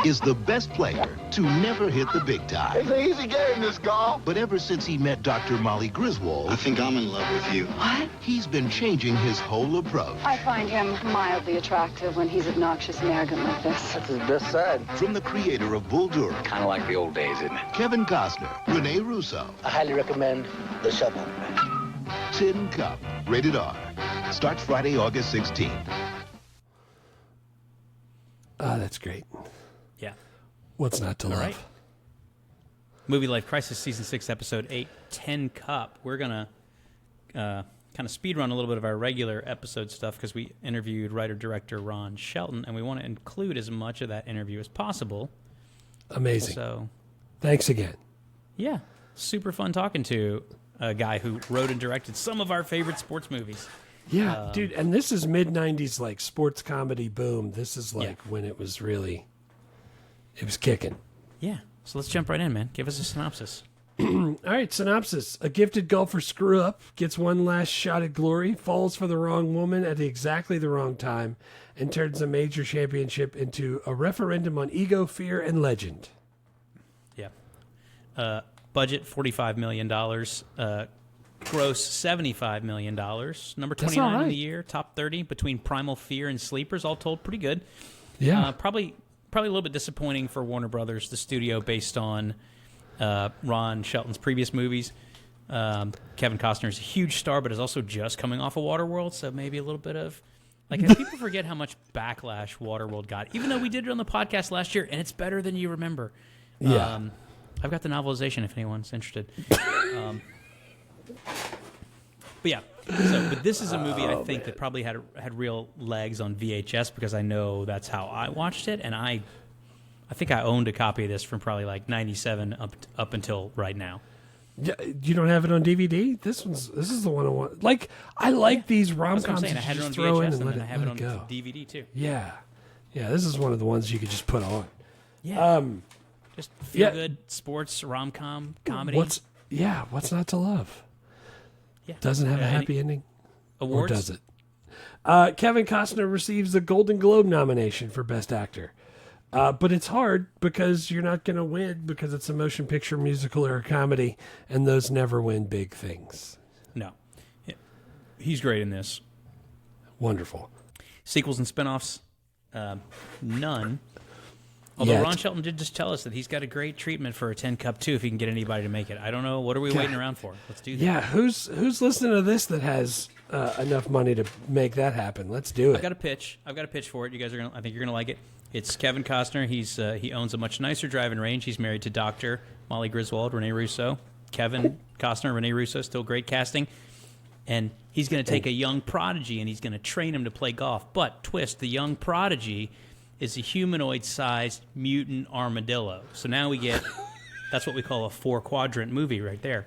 is the best player to never hit the big time. It's an easy game, this golf. But ever since he met Dr. Molly Griswold, I think I'm in love with you. What? he's been changing his whole approach. I find him mildly attractive when he's obnoxious and arrogant like this. That's his best side. From the creator of Bull Durham, Kind of like the old days, isn't it? Kevin Costner, Rene Russo, I highly recommend The Shovel. Tin Cup, rated R. Starts Friday, August 16th. That's great. Yeah. What's not to love? Right. Movie Life Crisis Season 6, Episode 8, Tin Cup. We're going to kind of speed run a little bit of our regular episode stuff because we interviewed writer-director Ron Shelton, and we want to include as much of that interview as possible. Amazing. So, thanks again. yeah, super fun talking to a guy who wrote and directed some of our favorite sports movies. Yeah, dude, and this is mid-'90s, like, sports comedy boom. This is, like, when it was really, it was kicking. Yeah, so let's jump right in, man. Give us a synopsis. All right, synopsis. A gifted golfer screw-up, gets one last shot at glory, falls for the wrong woman at exactly the wrong time, and turns a major championship into a referendum on ego, fear, and legend. Yeah. Budget, $45 million. Gross, $75 million. Number 29 in the year. Top 30 between Primal Fear and Sleepers. All told, pretty good. Yeah. Probably a little bit disappointing for Warner Brothers, the studio, based on Ron Shelton's previous movies. Kevin Costner is a huge star, but is also just coming off of Waterworld, so maybe a little bit of... Like, people forget how much backlash Waterworld got, even though we did it on the podcast last year, and it's better than you remember. Yeah. I've got the novelization if anyone's interested. But yeah, but this is a movie I think that probably had real legs on VHS because I know that's how I watched it, and I think I owned a copy of this from probably like 97 up until right now. Yeah, you don't have it on DVD? This is the one I want. Like, I like these rom-coms that I had you it on just throw in VHS and and let then I it have it on go. DVD too. Yeah. Yeah, this is one of the ones you could just put on. Yeah. Just feel good sports, rom-com, comedy. What's not to love? Yeah. Doesn't have a happy ending? Awards? Or does it? Kevin Costner receives the Golden Globe nomination for Best Actor. But it's hard because you're not going to win because it's a motion picture, musical, or a comedy, and those never win big things. No. He's great in this. Wonderful. Sequels and spinoffs, none. Although Yet. Ron Shelton did just tell us that he's got a great treatment for a 10 Cup too if he can get anybody to make it. I don't know. What are we waiting around for? Let's do that. Yeah, who's listening to this that has enough money to make that happen? Let's do it. I've got a pitch for it. You guys are I think you're gonna like it. It's Kevin Costner. He owns a much nicer driving range. He's married to Dr. Molly Griswold, Rene Russo. Kevin Costner, Rene Russo, still great casting. And he's going to take a young prodigy and he's going to train him to play golf. But twist, the young prodigy is a humanoid-sized mutant armadillo. So now we get, that's what we call a 4-quadrant movie right there.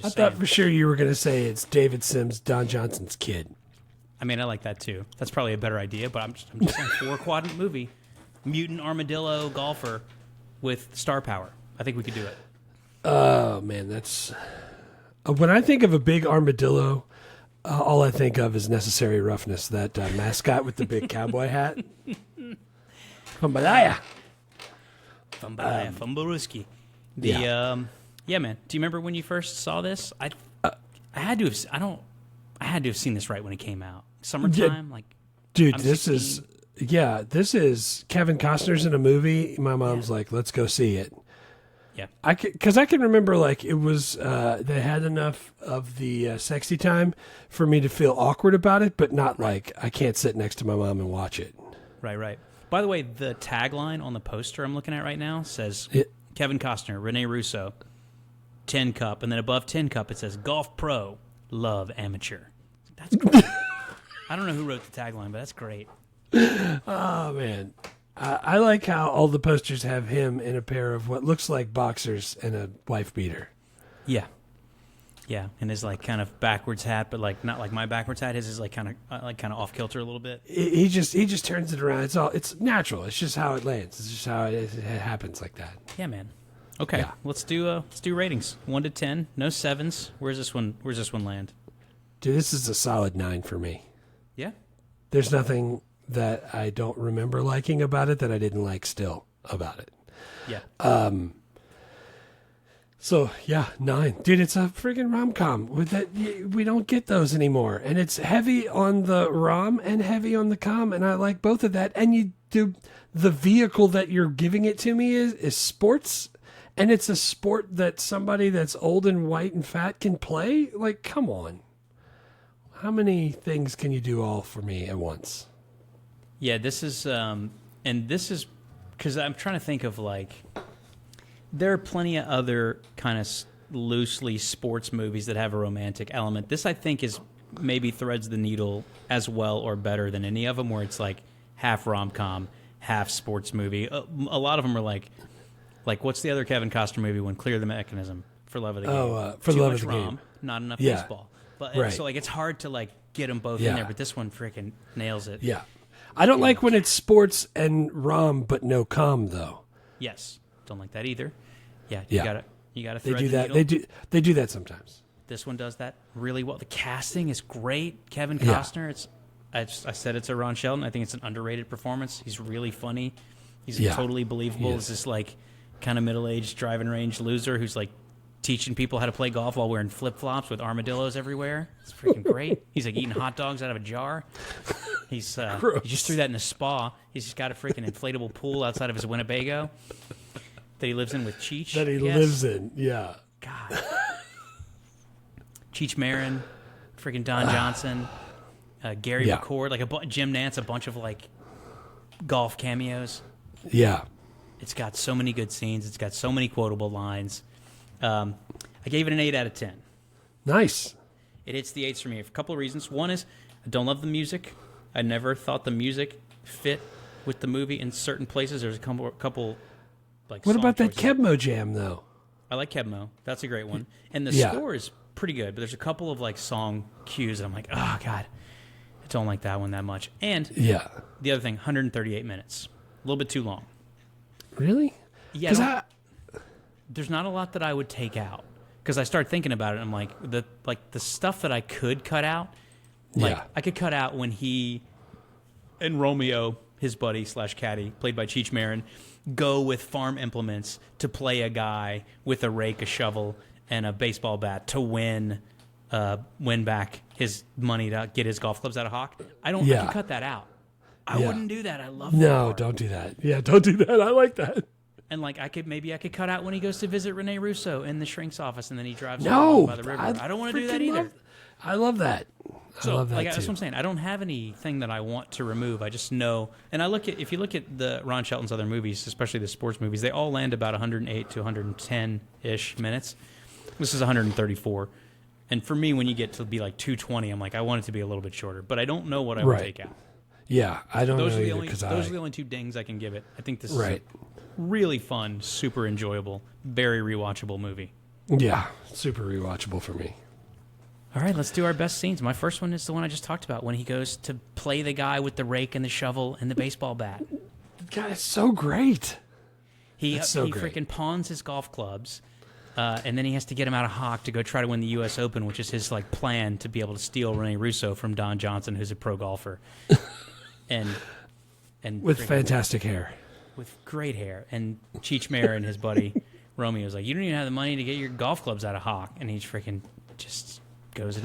I thought for sure you were going to say it's David Sims, Don Johnson's kid. I mean, I like that too. That's probably a better idea, but I'm just saying 4-quadrant movie. Mutant armadillo golfer with star power. I think we could do it. Oh, man, that's... when I think of a big armadillo, all I think of is Necessary Roughness, that mascot with the big cowboy hat. Fumbalaya. Fumbaruski. Yeah, man. Do you remember when you first saw this? I had to have seen this right when it came out. Summertime, dude, I'm this 16. this is Kevin Costner's in a movie. My mom's like, let's go see it. Yeah, because I can remember like it was they had enough of the sexy time for me to feel awkward about it, but not like I can't sit next to my mom and watch it. Right. By the way, the tagline on the poster I'm looking at right now says Kevin Costner, Rene Russo, 10 Cup, and then above 10 Cup it says Golf Pro, Love Amateur. That's great. I don't know who wrote the tagline, but that's great. Oh man. I like how all the posters have him in a pair of what looks like boxers and a wife beater. Yeah, and his like kind of backwards hat, but like not like my backwards hat. His is like kind of off kilter a little bit. He just turns it around. It's natural. It's just how it lands. It's just how it happens like that. Yeah, man. Okay, Yeah. let's do ratings 1 to 10. No 7s. Where's this one land? Dude, this is a solid 9 for me. Yeah. There's nothing that I don't remember liking about it that I didn't like still about it. Yeah. So yeah, 9. Dude, it's a freaking rom-com with that. We don't get those anymore. And it's heavy on the rom and heavy on the com. And I like both of that. And you do, the vehicle that you're giving it to me is sports. And it's a sport that somebody that's old and white and fat can play. Like, come on. How many things can you do all for me at once? Yeah, this is, and this is, because I'm trying to think of, like, there are plenty of other kind of loosely sports movies that have a romantic element. This, I think, is maybe threads the needle as well or better than any of them, where it's like half rom-com, half sports movie. A lot of them are like what's the other Kevin Costner movie when Clear the Mechanism, For Love of the Game? For Too Love much of the rom, Game. not enough Yeah. baseball. But Right. so like it's hard to like get them both in there, but this one freaking nails it. Yeah. I don't like when it's sports and rom, but no com, though. Yes, don't like that either. Yeah, Yeah. you gotta. They thread do the that. needle. They do that sometimes. This one does that really well. The casting is great. Kevin Yeah. Costner. I said it's a Ron Shelton. I think it's an underrated performance. He's really funny. He's Yeah. totally believable. He's this like kind of middle-aged driving range loser who's like teaching people how to play golf while wearing flip-flops with armadillos everywhere. It's freaking great. He's like eating hot dogs out of a jar. He's he just threw that in a spa. He's just got a freaking inflatable pool outside of his Winnebago that he lives in with Cheech. That he lives in, yeah. God. Cheech Marin, freaking Don Johnson, Gary McCord, like Jim Nance, a bunch of like golf cameos. Yeah. It's got so many good scenes. It's got so many quotable lines. I gave it an 8 out of 10. Nice. It hits the 8s for me for a couple of reasons. One is I don't love the music. I never thought the music fit with the movie in certain places. There's a couple like. What song about that choices. Kebmo jam, though? I like Kebmo. That's a great one. And the Yeah. score is pretty good, but there's a couple of like song cues that I'm like, oh God, I don't like that one that much. And Yeah. the other thing, 138 minutes. A little bit too long. Really? Yeah. There's not a lot that I would take out. Because I start thinking about it, and I'm like, the stuff that I could cut out, like I could cut out when he and Romeo, his buddy / caddy, played by Cheech Marin, go with farm implements to play a guy with a rake, a shovel, and a baseball bat to win back his money to get his golf clubs out of Hawk. I could cut that out. I wouldn't do that. I love that. No, part. don't do that. Yeah, don't do that. I like that. And like I could cut out when he goes to visit Rene Russo in the shrink's office, and then he drives No, along by the river. I don't want to do that freaking either. I love that. So I love that like too. that's what I'm saying. I don't have anything that I want to remove. I just know. And if you look at the Ron Shelton's other movies, especially the sports movies, they all land about 108 to 110-ish minutes. This is 134. And for me, when you get to be like 220, I'm like, I want it to be a little bit shorter. But I don't know what I would take out. Yeah, I don't Those know are the either only. because Those are the only two dings I can give it. I think this is right. a really fun, super enjoyable, very rewatchable movie. Yeah, super rewatchable for me. All right, let's do our best scenes. My first one is the one I just talked about when he goes to play the guy with the rake and the shovel and the baseball bat. God, it's so great. He That's so great. freaking pawns his golf clubs, and then he has to get him out of Hawk to go try to win the U.S. Open, which is his like plan to be able to steal Rene Russo from Don Johnson, who's a pro golfer, and With freaking- fantastic hair. with great hair. And Cheech Marin and his buddy Romeo's like, you don't even have the money to get your golf clubs out of Hawk, and he's freaking just goes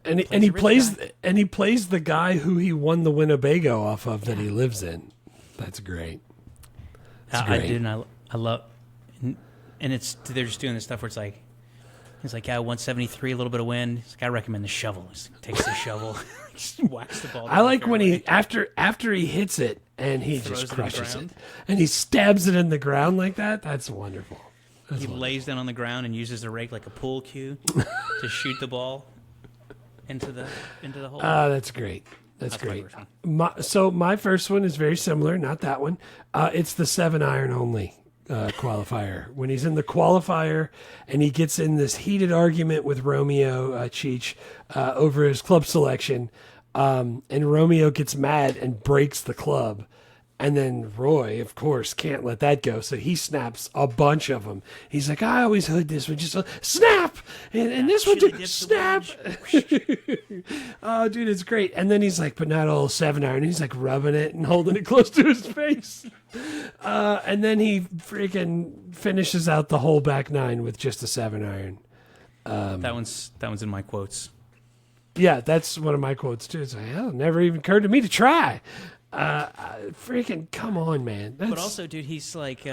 and He Plays a rich plays the guy who he won the Winnebago off of that he lives in. That's great. I did, and I love, and they're just doing this stuff where it's like, he's like, yeah, 173, a little bit of wind. He's like, I recommend the shovel. He takes the shovel, just whacks the ball. I like when he after he hits it and he Throws just it in the crushes it ground. and he stabs it in the ground like that. That's wonderful. He lays down on the ground and uses the rake like a pool cue to shoot the ball into the hole. That's great. That's my great. first one. So my first one is very similar, not that one. It's the 7-iron only qualifier. When he's in the qualifier and he gets in this heated argument with Romeo Cheech over his club selection, and Romeo gets mad and breaks the club. And then Roy, of course, can't let that go, so he snaps a bunch of them. He's like, I always heard this one just snap, and this one just snap. Oh, dude, it's great. And then he's like, but not all 7-iron. He's like rubbing it and holding it close to his face. And then he freaking finishes out the whole back nine with just a 7-iron. That one's in my quotes. Yeah, that's one of my quotes too. It's like, hell, it never even occurred to me to try. Freaking come on, man. But also, dude, he's like,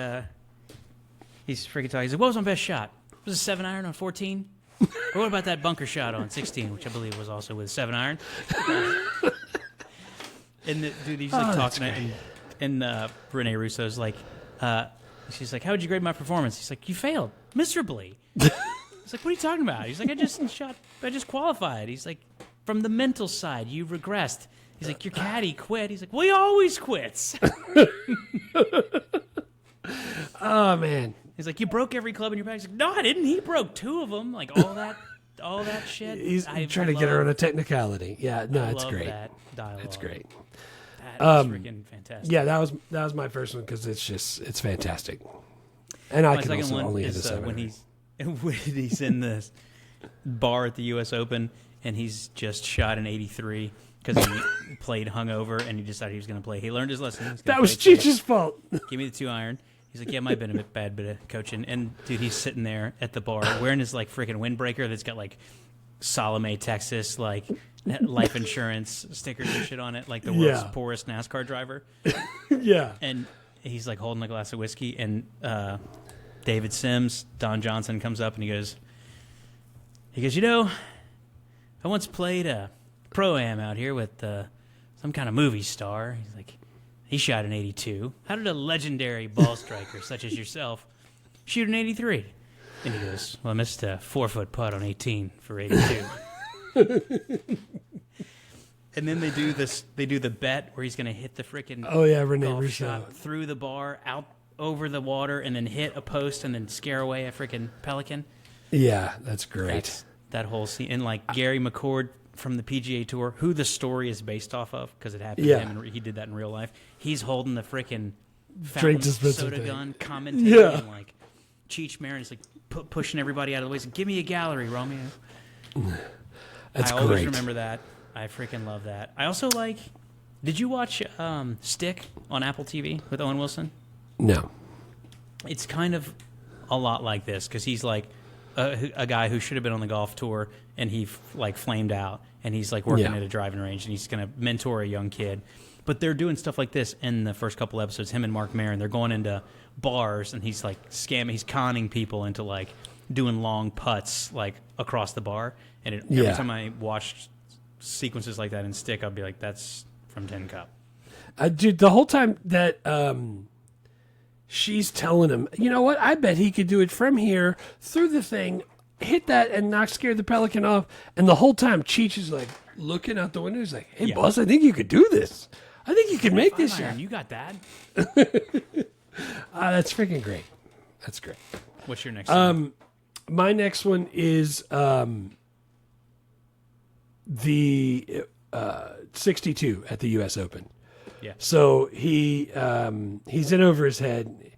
he's freaking talking. He's like, what was my best shot? Was it 7-iron on 14? Or what about that bunker shot on 16, which I believe was also with 7-iron? And dude, he's like talking to him, and Rene Russo's like, she's like, how would you grade my performance? He's like, you failed miserably. He's like, what are you talking about? He's like, I just qualified. He's like, from the mental side, you regressed. He's like, your caddy quit. He's like, well, he always quits. Oh, man. He's like, you broke every club in your bag. He's like, no, I didn't. He broke 2 of them. Like, all that shit. He's trying to get her on a technicality. Yeah, no, it's great. That dialogue. It's great. That is freaking fantastic. Yeah, that was my first one because it's fantastic. And I my can second also one only hit is a 7. when he's in the bar at the U.S. Open and he's just shot an 83 because he played hungover and he decided he was going to play. He learned his lesson. That was Cheech's fault. Give me the 2-iron. He's like, yeah, it might have been a bad bit of coaching. And, dude, he's sitting there at the bar wearing his, like, freaking windbreaker that's got, like, Salome, Texas, like, life insurance stickers and shit on it, like the world's poorest NASCAR driver. Yeah. And he's, like, holding a glass of whiskey. And David Sims, Don Johnson, comes up and he goes, you know, I once played a Pro-Am out here with some kind of movie star. He's like, he shot an 82. How did a legendary ball striker such as yourself shoot an 83? And he goes, well, I missed a 4-foot putt on 18 for 82. And then they do the bet where he's going to hit the freaking Rene golf Russo shot through the bar, out over the water, and then hit a post and then scare away a freaking pelican. Yeah, that's great. That whole scene. And like Gary McCord from the PGA Tour, who the story is based off of, because it happened to him and he did that in real life. He's holding the freaking soda gun, commentating, and like Cheech Marin is like pushing everybody out of the way. He's like, give me a gallery, Romeo. That's I always remember that. I freaking love that. I also like. Did you watch Stick on Apple TV with Owen Wilson? No. It's kind of a lot like this because he's like a guy who should have been on the golf tour and he like flamed out and he's like working at a driving range and he's going to mentor a young kid. But they're doing stuff like this in the first couple episodes. Him and Mark Maron, they're going into bars and he's like he's conning people into like doing long putts like across the bar. And every time I watched sequences like that in Stick, I'd be like, that's from Tin Cup. Dude, the whole time that she's telling him, you know what, I bet he could do it from here through the thing, hit that and scare the pelican off. And the whole time Cheech is like looking out the window. He's like, hey, boss, I think you could do this. I think you can make this shot. You got that. That's freaking great. That's great. What's your next one? My next one is the 62 at the U.S. Open. Yeah. So he's in over his head.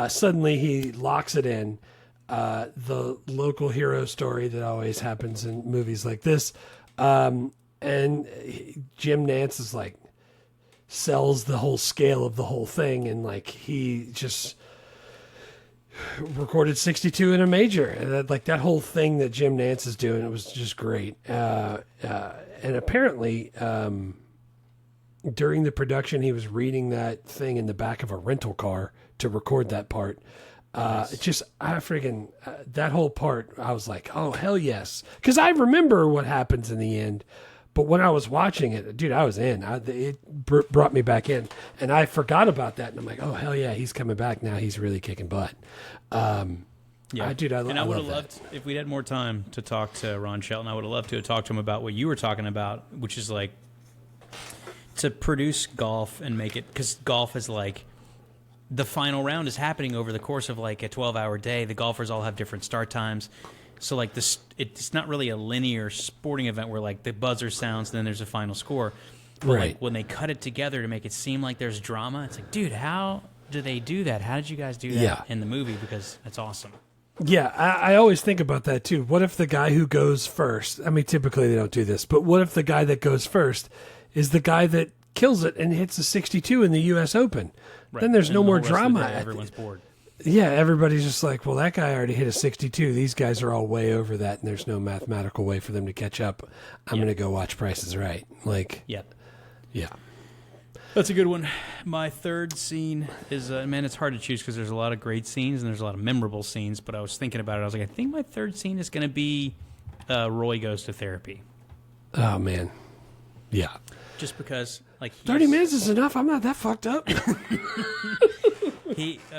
Suddenly he locks it in. The local hero story that always happens in movies like this. And Jim Nance is like, sells the whole scale of the whole thing. And like, he just recorded 62 in a major. And that whole thing that Jim Nance is doing, it was just great. And apparently, during the production, he was reading that thing in the back of a rental car to record that part. That whole part, I was like, oh, hell yes. Because I remember what happens in the end. But when I was watching it, dude, I was in. It brought me back in. And I forgot about that. And I'm like, oh, hell yeah, he's coming back now. He's really kicking butt. Yeah. I would have loved, if we'd had more time to talk to Ron Shelton, I would have loved to have talked to him about what you were talking about, which is like to produce golf and make it, because golf is like, the final round is happening over the course of like a 12-hour day. The golfers all have different start times. So like this, it's not really a linear sporting event where like the buzzer sounds and then there's a final score. But Right. like when they cut it together to make it seem like there's drama, it's like, dude, how do they do that? How did you guys do that in the movie? Because it's awesome. Yeah, I always think about that too. What if the guy who goes first, I mean, typically they don't do this, but what if the guy that goes first is the guy that kills it and hits a 62 in the U.S. Open? Right. Then there's And no the more whole rest of the drama. day, everyone's bored. Yeah, everybody's just like, well, that guy already hit a 62. These guys are all way over that, and there's no mathematical way for them to catch up. I'm going to go watch Price is Right. Like, yeah. That's a good one. My third scene is, man, it's hard to choose because there's a lot of great scenes and there's a lot of memorable scenes, but I was thinking about it. I was like, I think my third scene is going to be Roy goes to therapy. Oh, man. Yeah. Just because, like, 30 minutes is enough. I'm not that fucked up.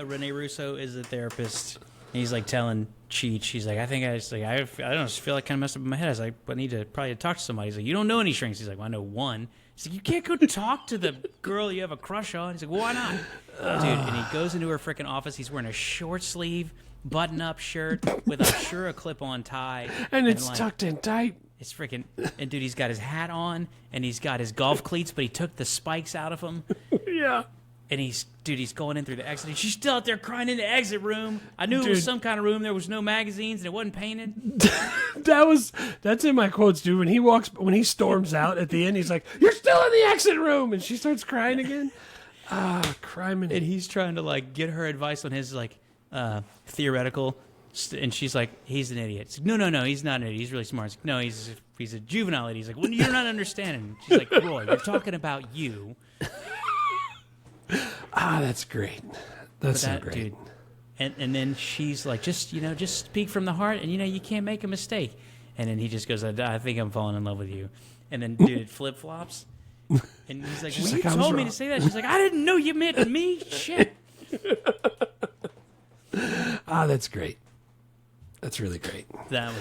Rene Russo is a therapist. And he's like telling Cheech, he's like, I don't feel like kind of messed up in my head. I was like, I need to probably talk to somebody. He's like, you don't know any shrinks. He's like, well, I know one. He's like, you can't go talk to the girl you have a crush on. He's like, well, why not? Dude, and he goes into her freaking office. He's wearing a short sleeve, button-up shirt with, I'm sure, a clip-on tie. And it's like, tucked in tight. It's freaking... And, dude, he's got his hat on, and he's got his golf cleats, but he took the spikes out of them. Yeah. And he's going in through the exit. And she's still out there crying in the exit room. I knew it was some kind of room. There was no magazines, and it wasn't painted. That's in my quotes, dude. When he storms out at the end, he's like, "You're still in the exit room," and she starts crying again. Crime And he's trying to like get her advice on his like theoretical, and she's like, "He's an idiot." She's like, no, he's not an idiot. He's really smart. He's like, no, he's a juvenile idiot. He's like, well, you're not understanding. She's like, Roy, we're talking about you. That's great. That's so great. Dude. And then she's like, just speak from the heart, and you can't make a mistake. And then he just goes, I think I'm falling in love with you. And then, dude, it flip flops. And he's like, you told me to say that. She's like, I didn't know you meant me. Shit. That's great. That's really great. That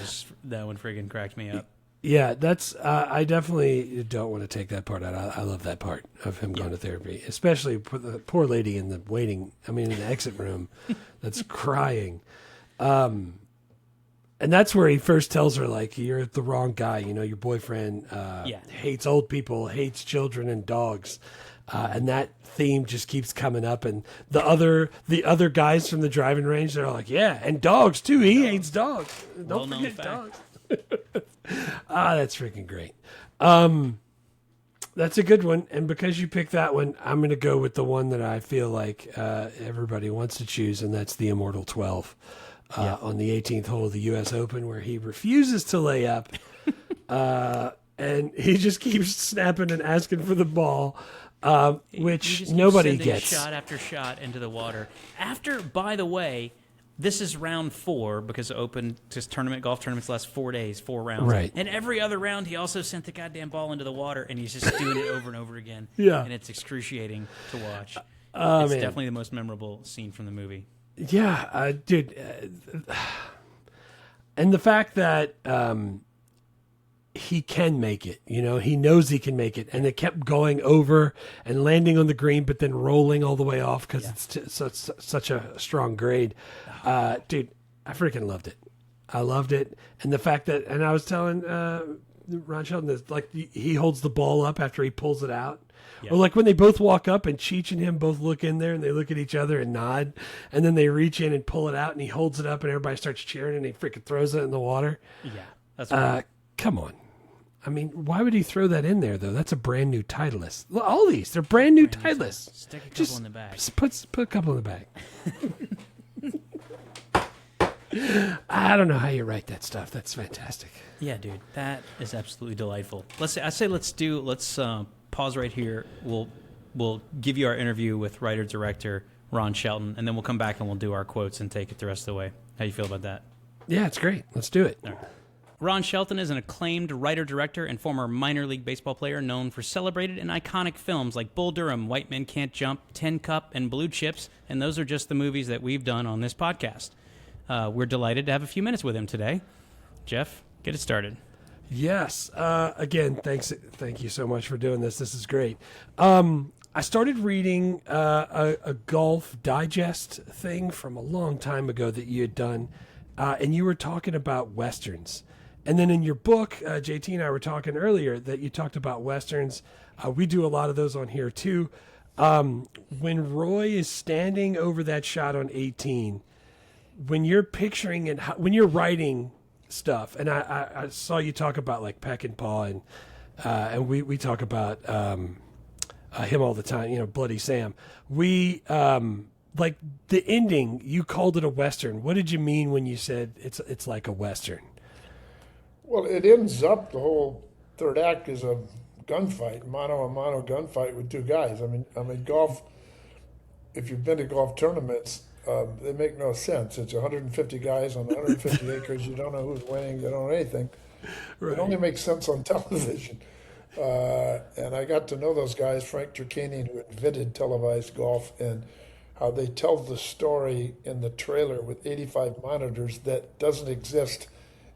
one friggin' cracked me up. Yeah, that's. I definitely don't want to take that part out. I love that part of him going to therapy, especially for the poor lady in the in the exit room, that's crying. And that's where he first tells her, like, you're the wrong guy. Your boyfriend hates old people, hates children and dogs. And that theme just keeps coming up. And the other guys from the driving range, they're all like, yeah, and dogs too. He hates dogs. Don't forget dogs. That's freaking great. That's a good one. And because you picked that one, I'm going to go with the one that I feel like everybody wants to choose, and that's the Immortal 12 on the 18th hole of the U.S. Open, where he refuses to lay up. And he just keeps snapping and asking for the ball, which nobody gets. Shot after shot into the water. By the way, this is round 4 because golf tournaments last 4 days, 4 rounds. Right. And every other round, he also sent the goddamn ball into the water, and he's just doing it over and over again. Yeah. And it's excruciating to watch. It's definitely the most memorable scene from the movie. Yeah, dude. And the fact that he can make it, he knows he can make it. And they kept going over and landing on the green, but then rolling all the way off because it's such a strong grade. Dude, I freaking loved it. I loved it. And the fact that, and I was telling Ron Shelton this, like, he holds the ball up after he pulls it out. Or like when they both walk up and Cheech and him both look in there and they look at each other and nod, and then they reach in and pull it out and he holds it up and everybody starts cheering and he freaking throws it in the water. Yeah, that's right. Come on. I mean, why would he throw that in there, though? That's a brand new Titleist. All these, they're brand new Titleists. Stick a couple in the bag. Just put a couple in the bag. I don't know how you write that stuff. That's fantastic. Yeah, dude, that is absolutely delightful. Let's pause right here. We'll give you our interview with writer-director Ron Shelton, and then we'll come back and we'll do our quotes and take it the rest of the way. How you feel about that? Yeah, it's great. Let's do it. All right. Ron Shelton is an acclaimed writer-director and former minor league baseball player known for celebrated and iconic films like Bull Durham, White Men Can't Jump, Tin Cup, and Blue Chips, and those are just the movies that we've done on this podcast. We're delighted to have a few minutes with him today. Jeff, get it started. Yes. Again, thank you so much for doing this. This is great. I started reading a golf digest thing from a long time ago that you had done, and you were talking about Westerns. And then in your book, JT and I were talking earlier that you talked about Westerns We do a lot of those on here too. When Roy is standing over that shot on 18, when you're picturing it, when you're writing stuff, and I saw you talk about like Peck and Paw, and we talk about him all the time, Bloody Sam. We like the ending, you called it a Western. What did you mean when you said it's like a Western? Well, it ends up, the whole third act is a gunfight, mano-a-mano gunfight with two guys. I mean, golf, if you've been to golf tournaments, they make no sense. It's 150 guys on 150 acres. You don't know who's winning. You don't know anything. Right. It only makes sense on television. And I got to know those guys, Frank Turkanian, who invented televised golf, and how they tell the story in the trailer with 85 monitors that doesn't exist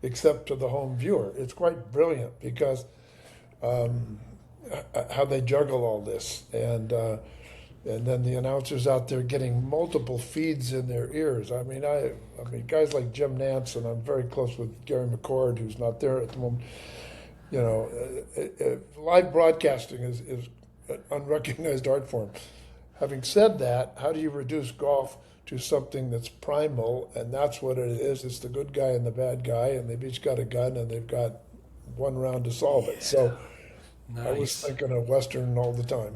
except to the home viewer. It's quite brilliant because how they juggle all this, and then the announcers out there getting multiple feeds in their ears. I mean, guys like Jim Nantz, and I'm very close with Gary McCord, who's not there at the moment. Live broadcasting is an unrecognized art form. Having said that, how do you reduce golf to something that's primal? And that's what it is. It's the good guy and the bad guy, and they've each got a gun, and they've got one round to solve it. So nice. I was thinking of Western all the time.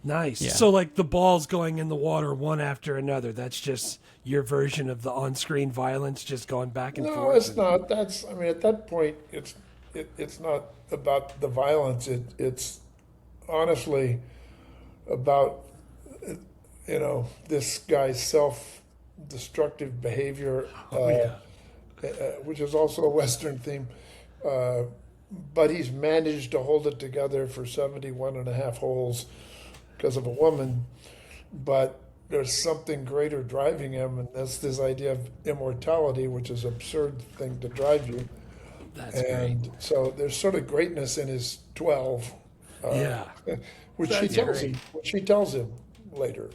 Nice. Yeah. So like the balls going in the water one after another, that's just your version of the on-screen violence just going back and forth? No, it's not. At that point, it's not about the violence. It's honestly about, this guy's self-destructive behavior, which is also a Western theme. But he's managed to hold it together for 71 and a half holes because of a woman. But there's something greater driving him, and that's this idea of immortality, which is an absurd thing to drive you. That's great. So there's sort of greatness in his 12, which she tells him later,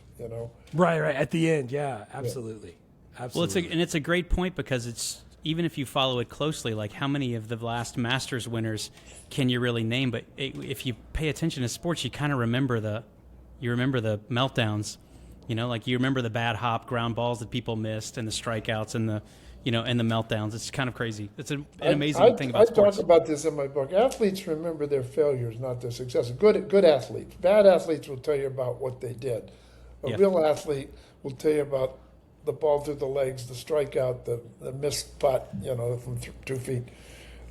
Right, at the end, yeah, absolutely. Well, it's a great point, because it's, even if you follow it closely, like how many of the last Masters winners can you really name? But if you pay attention to sports, you kind of remember the meltdowns, like you remember the bad hop ground balls that people missed, and the strikeouts, and the and the meltdowns. It's kind of crazy. It's an amazing thing about sports. I talk about this in my book. Athletes remember their failures, not their successes. Good athletes. Bad athletes will tell you about what they did. A real athlete will tell you about the ball through the legs, the strikeout, the missed putt, from 2 feet.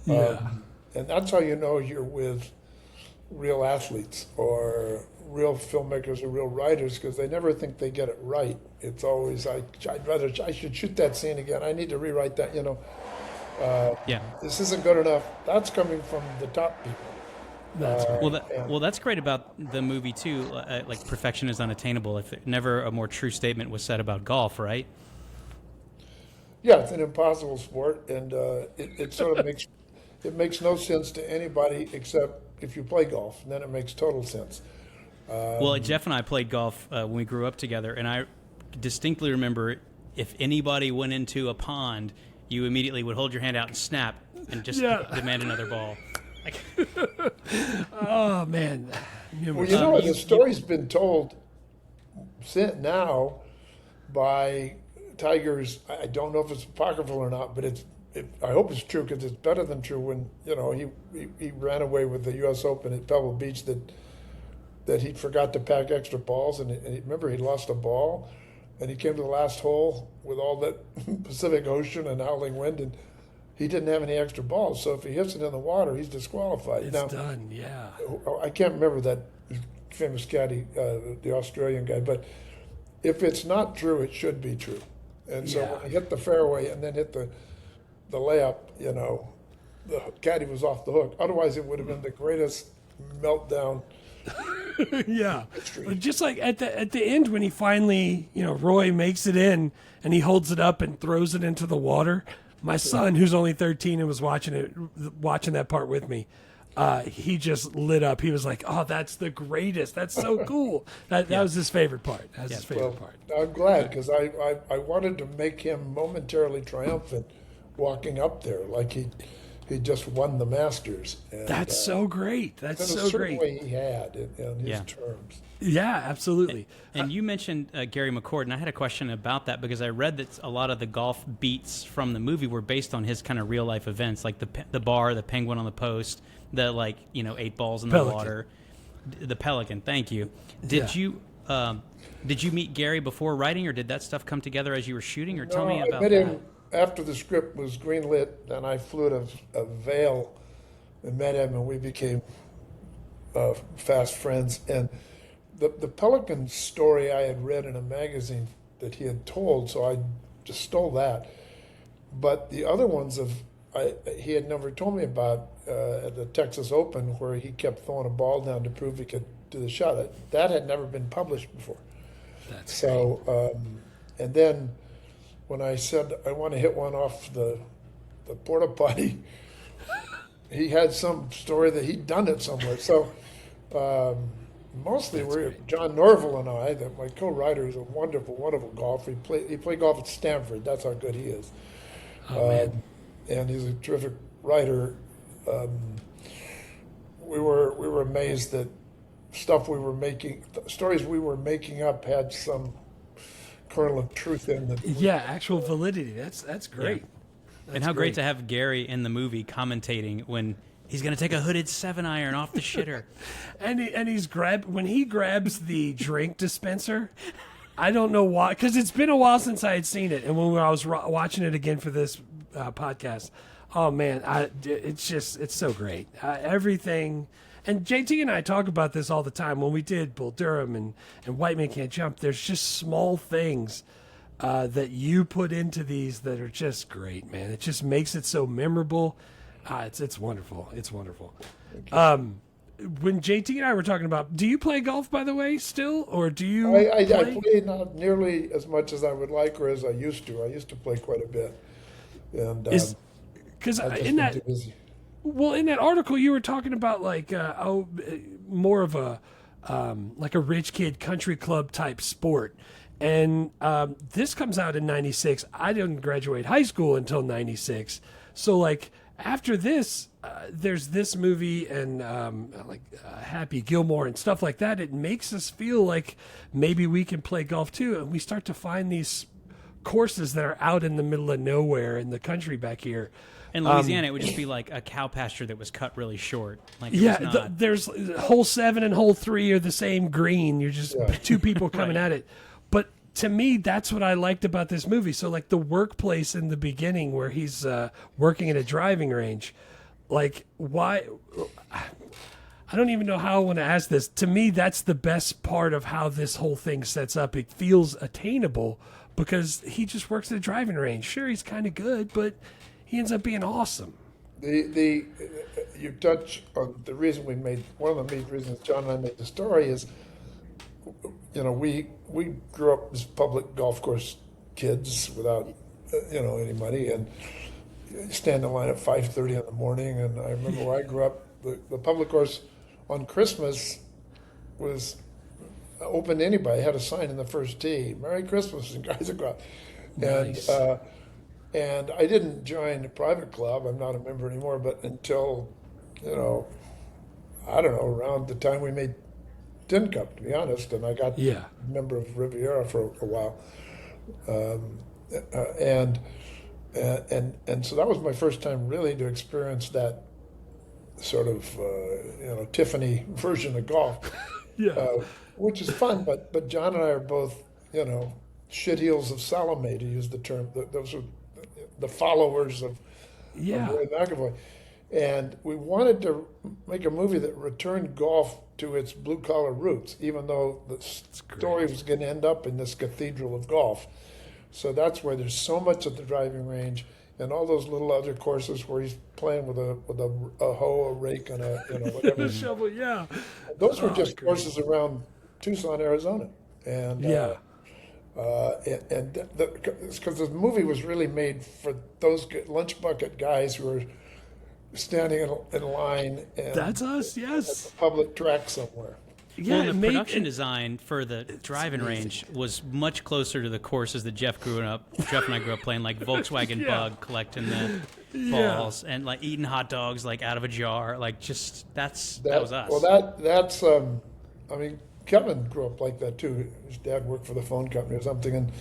And that's how you know you're with real athletes or real filmmakers or real writers, because they never think they get it right. It's always, I should shoot that scene again. I need to rewrite that, This isn't good enough. That's coming from the top people. That's great. That's great about the movie too. Like perfection is unattainable. If never a more true statement was said about golf, right? Yeah, it's an impossible sport, and it sort of makes no sense to anybody except if you play golf, and then it makes total sense. Well, Jeff and I played golf when we grew up together, and I distinctly remember if anybody went into a pond, you immediately would hold your hand out and snap and just demand another ball. Oh, man. Well, the story's been told now by Tigers. I don't know if it's apocryphal or not, but I hope it's true, because it's better than true. When he ran away with the U.S. Open at Pebble Beach, that he forgot to pack extra balls, and remember he lost a ball, and he came to the last hole with all that Pacific Ocean and howling wind, and he didn't have any extra balls. So if he hits it in the water, he's disqualified. It's done, yeah. I can't remember that famous caddy, the Australian guy, but if it's not true, it should be true. And so when he hit the fairway and then hit the layup, the caddy was off the hook. Otherwise, it would have been the greatest meltdown. Yeah, just like at the end when he finally, Roy makes it in and he holds it up and throws it into the water. My son, who's only 13 and was watching that part with me, he just lit up. He was like, "Oh, that's the greatest! That's so cool!" That was his favorite part. That was his favorite part. I'm glad, because I wanted to make him momentarily triumphant walking up there, like he just won the Masters. And, That's so great. That's in a so certain great. way he had in his Yeah. terms. Yeah, absolutely. And you mentioned Gary McCord, and I had a question about that because I read that a lot of the golf beats from the movie were based on his kind of real life events, like the bar, the penguin on the post, the 8 balls in the Pelican. water, the pelican. Thank you. Did you meet Gary before writing, or did that stuff come together as you were shooting? Or tell me I about met that. him after the script was greenlit, and I flew to Vail and met him, and we became fast friends. And the pelican story I had read in a magazine that he had told, so I just stole that. But the other ones he had never told me about at the Texas Open, where he kept throwing a ball down to prove he could do the shot. That had never been published before. That's So, and then when I said I want to hit one off the porta potty, he had some story that he'd done it somewhere. So mostly John Norville and I, my co-writer, is a wonderful, wonderful golfer. He played golf at Stanford. That's how good he is. Oh, man. And he's a terrific writer. We were amazed that stories we were making up had some kernel of truth in them. Yeah, actual validity. That's great. And how great to have Gary in the movie commentating when he's going to take a hooded 7-iron off the shitter. And when he grabs the drink dispenser, I don't know why, because it's been a while since I had seen it, and when I was watching it again for this podcast, oh man, it's so great. Everything, and JT and I talk about this all the time when we did Bull Durham and White Man Can't Jump. There's just small things that you put into these that are just great, man. It just makes it so memorable. It's wonderful. It's wonderful. When JT and I were talking about, do you play golf, by the way, still, or do you? I play not nearly as much as I would like or as I used to. I used to play quite a bit, and because I've just in been that too busy. Well, in that article, you were talking about more of a like a rich kid country club type sport, and this comes out in '96. I didn't graduate high school until '96, so after this, there's this movie and Happy Gilmore and stuff like that. It makes us feel like maybe we can play golf too, and we start to find these courses that are out in the middle of nowhere in the country back here. In Louisiana, it would just be like a cow pasture that was cut really short. There's hole 7 and hole 3 are the same green. You're just two people coming at it. But to me, that's what I liked about this movie. So the workplace in the beginning where he's working at a driving range, why? I don't even know how I want to ask this. To me, that's the best part of how this whole thing sets up. It feels attainable because he just works at a driving range. Sure, he's kind of good, but he ends up being awesome. You touch on the reason one of the main reasons John and I made the story is, we grew up as public golf course kids without, any money, and stand in line at 5:30 in the morning. And I remember where I grew up, the public course on Christmas was open to anybody. It had a sign in the first tee, "Merry Christmas," and guys would go out. Nice. And I didn't join a private club. I'm not a member anymore, but until, I don't know, around the time we made Tin Cup, to be honest, and I got a member of Riviera for a while. And so that was my first time really to experience that sort of, Tiffany version of golf, which is fun. But John and I are both, shitheels of Salome, to use the term. Those are the followers of Roy McAvoy. And we wanted to make a movie that returned golf to its blue-collar roots, even though the story was going to end up in this cathedral of golf. So that's where there's so much at the driving range and all those little other courses where he's playing with a hoe, a rake, and a whatever. A shovel, yeah. Those were just courses around Tucson, Arizona. And because the movie was really made for those lunch bucket guys who are standing in line. And that's us, yes. At the public track somewhere. Yeah, Well, it the made- production it- design for the driving range was much closer to the courses that Jeff and I grew up playing, like Volkswagen Yeah. Bug, collecting the balls, and like eating hot dogs like out of a jar. Like just that was us. Well, that's I mean, Kevin grew up like that too. His dad worked for the phone company or something, and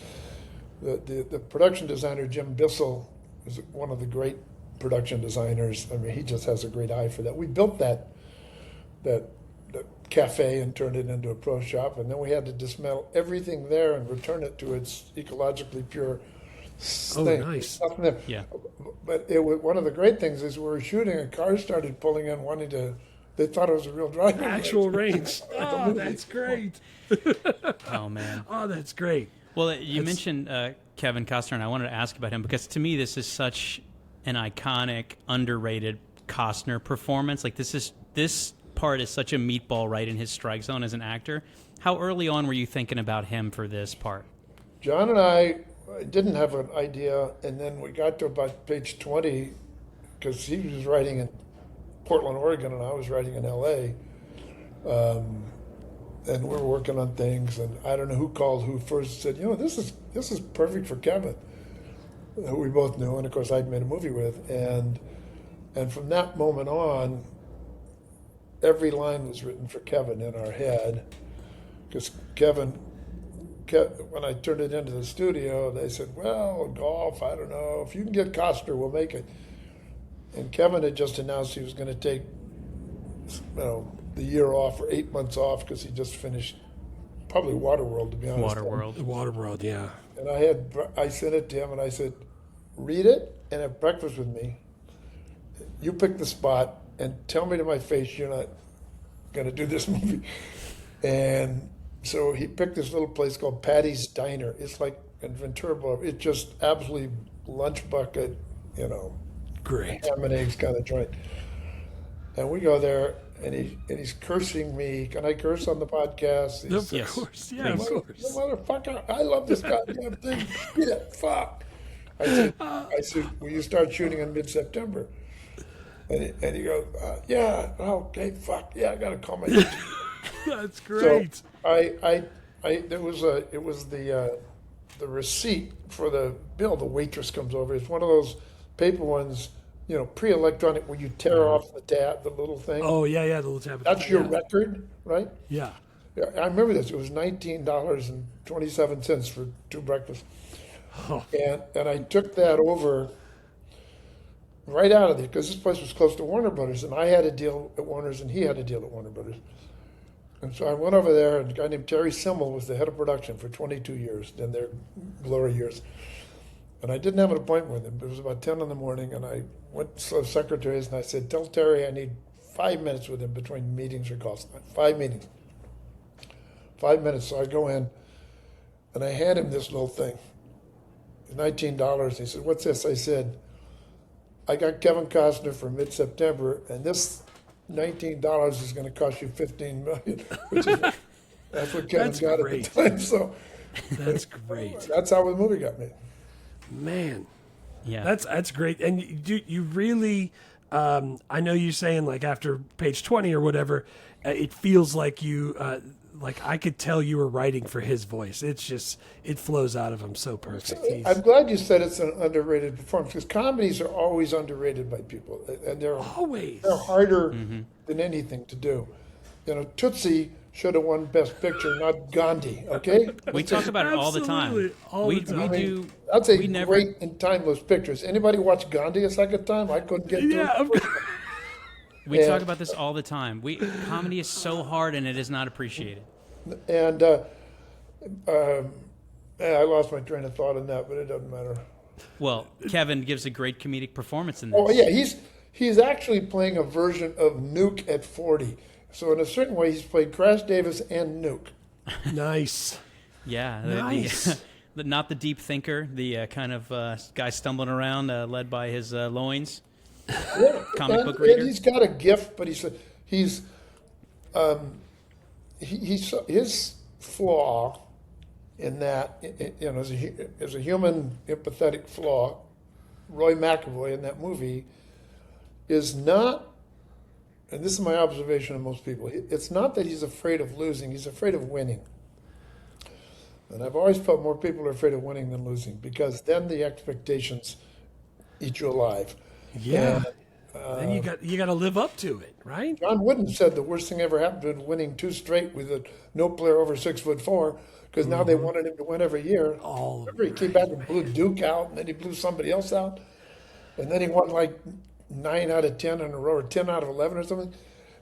the production designer Jim Bissell is one of the great production designers. I mean, he just has a great eye for that. We built that cafe and turned it into a pro shop, and then we had to dismantle everything there and return it to its ecologically pure thing. Nice. Nothing there. Yeah. But it was, one of the great things is we were shooting and cars started pulling in wanting to, they thought it was a real driving Actual range. range. Oh, that's great. Oh man. Oh, that's great. Well, you mentioned Kevin Costner, and I wanted to ask about him because to me this is such an iconic, underrated Costner performance. Like this part is such a meatball right in his strike zone as an actor. How early on were you thinking about him for this part? John and I didn't have an idea, and then we got to about page 20 because he was writing in Portland, Oregon, and I was writing in L.A. And we were working on things, and I don't know who called who first said, this is perfect for Kevin, who we both knew, and of course I'd made a movie with, and from that moment on, every line was written for Kevin in our head, because Kevin, when I turned it into the studio, they said, well, golf, I don't know, if you can get Costner, we'll make it. And Kevin had just announced he was going to take, the year off or 8 months off because he just finished probably Waterworld, to be honest. Waterworld, yeah. And I sent it to him and I said, read it and have breakfast with me. You pick the spot and tell me to my face you're not going to do this movie. And so he picked this little place called Patty's Diner. It's like in Ventura Boulevard. It's just absolutely lunch bucket, Great. ham and eggs kind of joint. And we go there, and he's cursing me. Can I curse on the podcast? Of Yes. course. Yeah, of course. Motherfucker, I love this goddamn thing. Yeah, fuck. I said, will you start shooting in mid-September? And he goes, yeah, okay, fuck, yeah, I gotta call my agent. That's great. So it was the receipt for the bill. The waitress comes over. It's one of those paper ones, pre-electronic, where you tear off the tab, the little thing. Oh, yeah, the little tab. That's your record, right? Yeah. Yeah, I remember this. It was $19.27 for 2 breakfasts. Oh. And I took that over right out of there because this place was close to Warner Brothers, and I had a deal at Warner's, and he had a deal at Warner Brothers. And so I went over there, and a guy named Terry Simmel was the head of production for 22 years, in their glory years. And I didn't have an appointment with him. It was about 10 in the morning, and I went to the secretaries, and I said, tell Terry I need 5 minutes with him between meetings or calls. 5 meetings. 5 minutes. So I go in, and I hand him this little thing, $19. He said, what's this? I said, I got Kevin Costner for mid-September, and this $19 is going to cost you $15 million, which is that's what Kevin got great. at the time. So That's great. that's how the movie got made. Man. Yeah. That's great. And you really, I know you're saying like after page 20 or whatever, it feels like you, like I could tell you were writing for his voice. It's just, it flows out of him so perfect. I'm glad you said it's an underrated performance because comedies are always underrated by people, and they're harder than anything to do. Tootsie should have won Best Picture, not Gandhi. Okay, We talk about it all the time. Absolutely. All the time. We do. that's a we never, great and timeless pictures. Anybody watch Gandhi a second time? I couldn't get to Yeah, it. of course. We Yeah. talk about this all the time. Comedy is so hard and it is not appreciated. And I lost my train of thought on that, but it doesn't matter. Well, Kevin gives a great comedic performance in this. Oh yeah, he's actually playing a version of Nuke at 40. So in a certain way, he's played Crash Davis and Nuke. Nice. Yeah. Nice. Not the deep thinker, the kind of guy stumbling around, led by his loins. Yeah, Comic book and reader. he's got a gift, but he's his flaw in that, as a human empathetic flaw, Roy McAvoy in that movie is not and this is my observation of most people, it's not that he's afraid of losing, he's afraid of winning. And I've always felt more people are afraid of winning than losing, because then the expectations eat you alive. Yeah. Then you got to live up to it, right? John Wooden said the worst thing ever happened to him winning 2 straight with no player over 6'4", because now they wanted him to win every year. Remember, he came back and blew Duke out, and then he blew somebody else out, and then he won like 9 out of 10 in a row, or 10 out of 11 or something,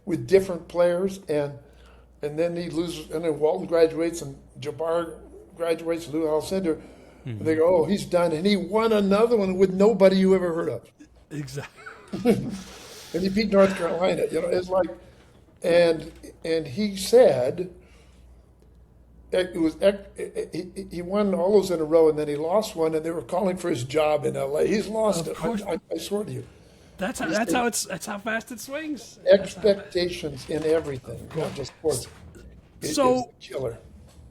with different players, and then he loses, and then Walton graduates, and Jabbar graduates, Lou Alcindor, and they go, oh, he's done, and he won another one with nobody you ever heard of. Exactly. And he beat North Carolina. It's like, and he said he won all those in a row, and then he lost one, and they were calling for his job in L.A. He's lost it. I swear to you. That's how fast it swings. Expectations in everything, not just sports. Is a killer.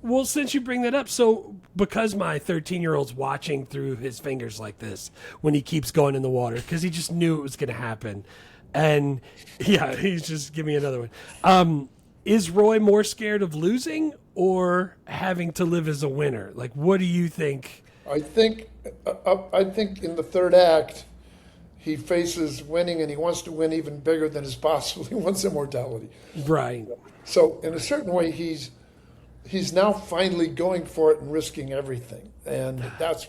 Well, since you bring that up, so because my 13-year-old's watching through his fingers like this when he keeps going in the water, because he just knew it was going to happen. And yeah, he's just give me another one. Is Roy more scared of losing or having to live as a winner? Like, what do you think? I think in the third act, he faces winning, and he wants to win even bigger than is possible. He wants immortality. Right. So in a certain way, he's now finally going for it and risking everything, and that's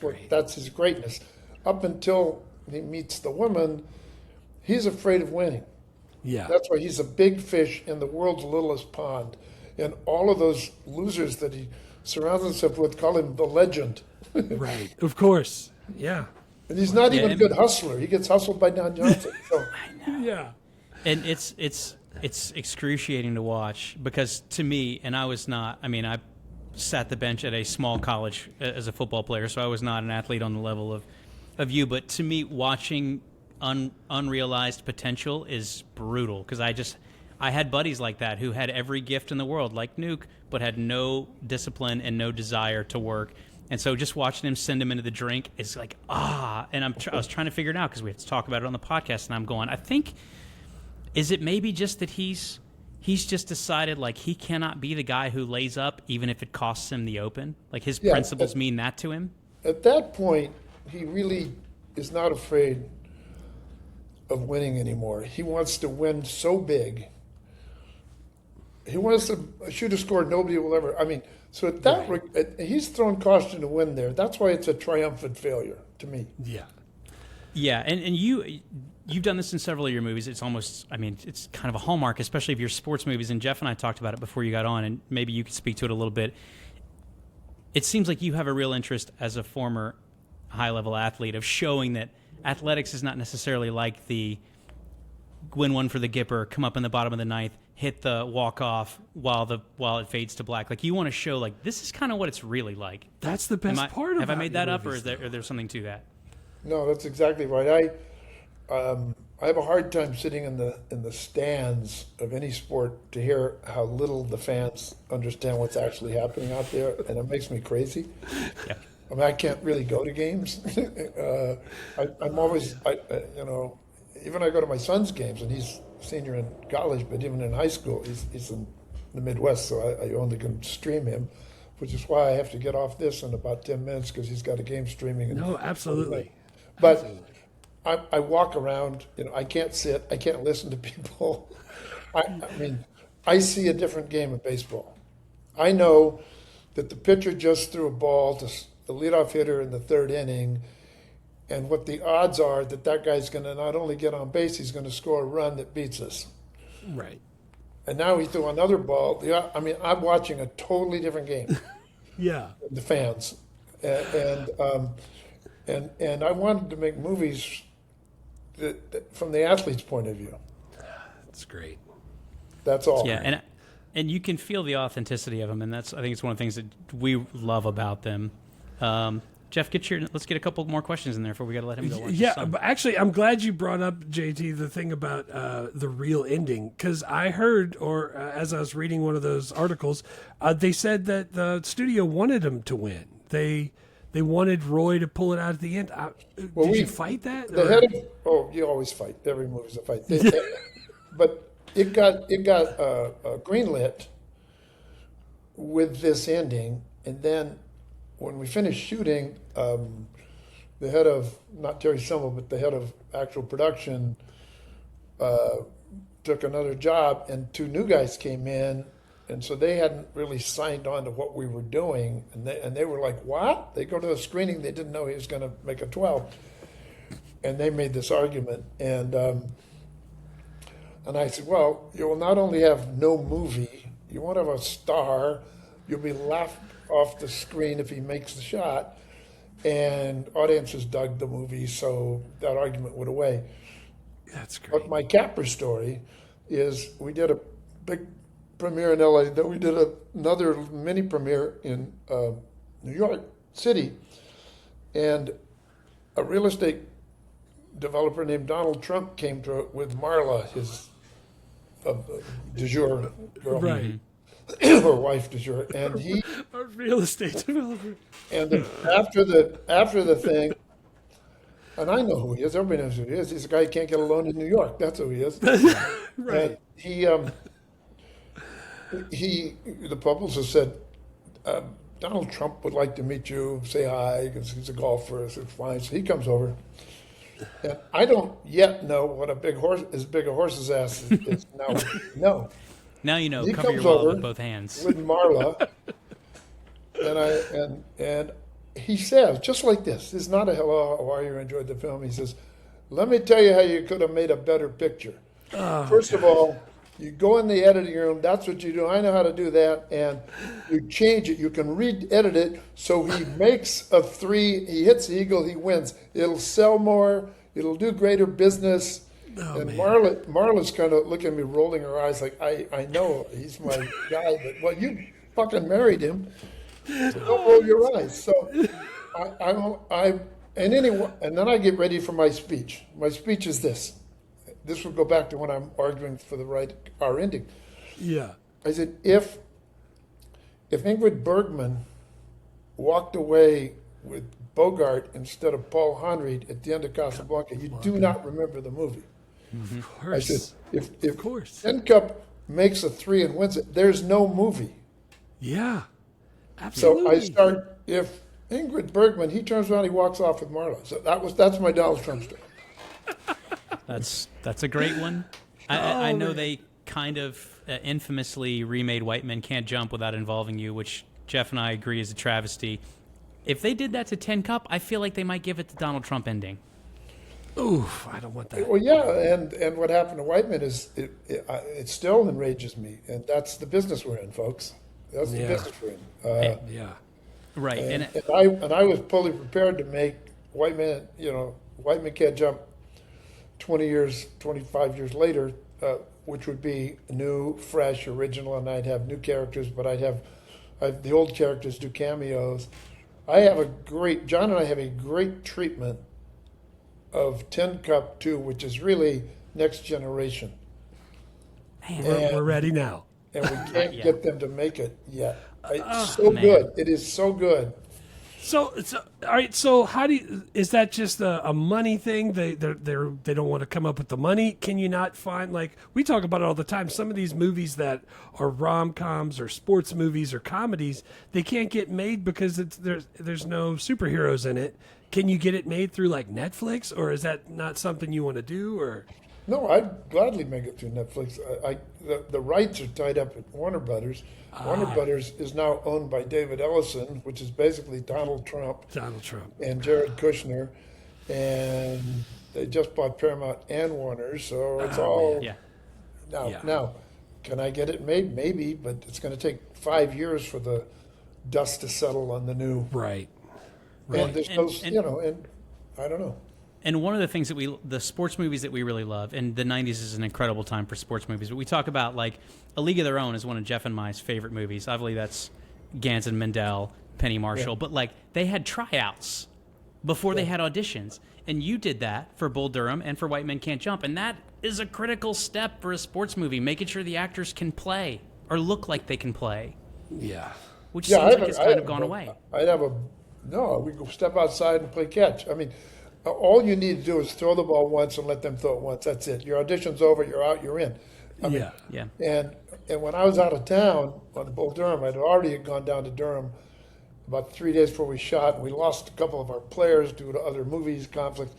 his greatness. Up until he meets the woman, he's afraid of winning. Yeah, that's why he's a big fish in the world's littlest pond, and all of those losers that he surrounds himself with call him the legend. Right, of course, yeah. And he's not even a good hustler. He gets hustled by Don Johnson. So. I know. Yeah, and it's excruciating to watch, because to me, and I sat the bench at a small college as a football player, so I was not an athlete on the level of you, but to me, watching unrealized potential is brutal, because I had buddies like that who had every gift in the world, like Nuke, but had no discipline and no desire to work. And so just watching him send him into the drink is like, and I was trying to figure it out, because we have to talk about it on the podcast, and I'm going, I think, is it maybe just that he's just decided, like, he cannot be the guy who lays up even if it costs him the Open? Like, his principles mean that to him? At that point, he really is not afraid of winning anymore. He wants to win so big. He wants to shoot a score nobody will ever. So at that, he's thrown caution to win there. That's why it's a triumphant failure to me. Yeah. Yeah, and you've done this in several of your movies. It's almost, it's kind of a hallmark, especially of your sports movies. And Jeff and I talked about it before you got on, and maybe you could speak to it a little bit. It seems like you have a real interest as a former high-level athlete of showing that athletics is not necessarily like the win one for the Gipper, come up in the bottom of the ninth, hit the walk-off while it fades to black. Like, you want to show, like, this is kind of what it's really like. That's the best part of it. Have I made that up, or is there something to that? No, that's exactly right. I have a hard time sitting in the stands of any sport to hear how little the fans understand what's actually happening out there, and it makes me crazy. Yeah. I can't really go to games. I'm always, even I go to my son's games, and he's a senior in college, but even in high school, he's in the Midwest, so I only can stream him, which is why I have to get off this in about 10 minutes, because he's got a game streaming. No, absolutely. But I walk around, I can't sit, I can't listen to people. I see a different game of baseball. I know that the pitcher just threw a ball to the leadoff hitter in the third inning, and what the odds are that guy's going to not only get on base, he's going to score a run that beats us. Right. And now he threw another ball. I'm watching a totally different game. Yeah. The fans. And I wanted to make movies that from the athlete's point of view. That's great. That's all. Yeah, and you can feel the authenticity of them, and I think it's one of the things that we love about them. Jeff, let's get a couple more questions in there before we got to let him go. Yeah, but actually, I'm glad you brought up, JT, the thing about the real ending, because I heard, or as I was reading one of those articles, they said that the studio wanted him to win. They wanted Roy to pull it out at the end. Did you fight that? You always fight. Every movie's a fight. But it got greenlit with this ending, and then when we finished shooting, the head of, not Terry Semmel, but the head of actual production took another job, and two new guys came in, and so they hadn't really signed on to what we were doing, and they were like, "What?" They go to the screening, they didn't know he was going to make a 12, and they made this argument, and I said, "Well, you will not only have no movie, you won't have a star, you'll be laughed off the screen if he makes the shot." And audiences dug the movie, so that argument went away. That's great. But my capper story is we did a big premiere in LA, then we did another mini premiere in New York City, and a real estate developer named Donald Trump came to it with Marla, his du jour girl, Right. or wife du jour, and he A real estate developer. and after the thing, and I know who he is. Everybody knows who he is. He's a guy who can't get a loan in New York. That's who he is. Right. And the publicist said, Donald Trump would like to meet you, say hi, because he's a golfer. I said, fine. So he comes over. And I don't yet know what as big a horse's ass is now. No. Now you know. He Cover your comes wallet over with both hands. with Marla, and he says, just like this is not a hello, how are you, enjoyed the film. He says, let me tell you how you could have made a better picture. First of all, you go in the editing room, that's what you do. I know how to do that. And you change it. You can re-edit it so he makes a 3, he hits the eagle, he wins. It'll sell more, it'll do greater business. And Marla's kind of looking at me, rolling her eyes like, I know, he's my guy, but well, you fucking married him. So don't roll your eyes. So and then I get ready for my speech. My speech is this. This will go back to when I'm arguing for our ending. Yeah. I said, if Ingrid Bergman walked away with Bogart instead of Paul Honreid at the end of Casablanca, you do not remember the movie. Of course. I said, if Of course. Tin Cup makes a 3 and wins it, there's no movie. Yeah. So Absolutely. I start, if Ingrid Bergman, he turns around, he walks off with Marla. So that's my Donald Trump story. That's a great one. I know they kind of infamously remade White Men Can't Jump Without Involving You, which Jeff and I agree is a travesty. If they did that to Tin Cup, I feel like they might give it the Donald Trump ending. Oof, I don't want that. Well, yeah, and what happened to White Men is, it still enrages me. And that's the business we're in, folks. That's the business we're in. Yeah. Right. And I was fully prepared to make White Men Can't Jump 20 years, 25 years later, which would be new, fresh, original, and I'd have new characters, but I'd have the old characters do cameos. John and I have a great treatment of Tin Cup 2, which is really next generation. Man, we're ready now. And we can't get them to make it yet. It's so good. It is so good. So all right. So is that just a money thing? They don't want to come up with the money. Can you not find, like we talk about it all the time? Some of these movies that are rom-coms or sports movies or comedies, they can't get made because there's no superheroes in it. Can you get it made through like Netflix, or is that not something you want to do? Or No, I'd gladly make it through Netflix. The rights are tied up at Warner Brothers. Warner Brothers is now owned by David Ellison, which is basically Donald Trump and Jared Kushner, and they just bought Paramount and Warner, so it's all now. Can I get it made? Maybe, but it's going to take 5 years for the dust to settle on the new. Right. And there's and I don't know. And one of the things the sports movies that we really love, and the 90s is an incredible time for sports movies, but we talk about, like, A League of Their Own is one of Jeff and my favorite movies. I believe that's Gans and Mendel, Penny Marshall. Yeah. But, like, they had tryouts before they had auditions. And you did that for Bull Durham and for White Men Can't Jump. And that is a critical step for a sports movie, making sure the actors can play or look like they can play. Yeah. Which seems like it's kind of gone away. We go step outside and play catch. I mean, all you need to do is throw the ball once and let them throw it once. That's it. Your audition's over, you're out, you're in. Yeah. Yeah. And when I was out of town on Bull Durham, I'd already gone down to Durham about 3 days before we shot, and we lost a couple of our players due to other movies conflicts.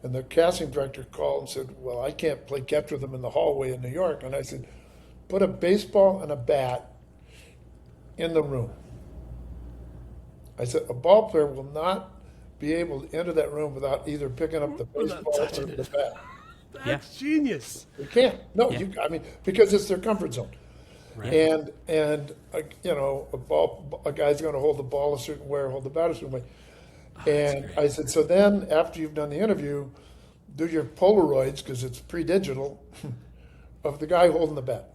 And the casting director called and said, "Well, I can't play catch with them in the hallway in New York." And I said, "Put a baseball and a bat in the room." I said, "A ball player will not be able to enter that room without either picking up the baseball or touching the it. bat. That's genius. You can't. No, Yeah. because it's their comfort zone. Right. And a guy's going to hold the ball a certain way or hold the bat a certain way. And I said, so then after you've done the interview, do your Polaroids, because it's pre-digital, of the guy holding the bat.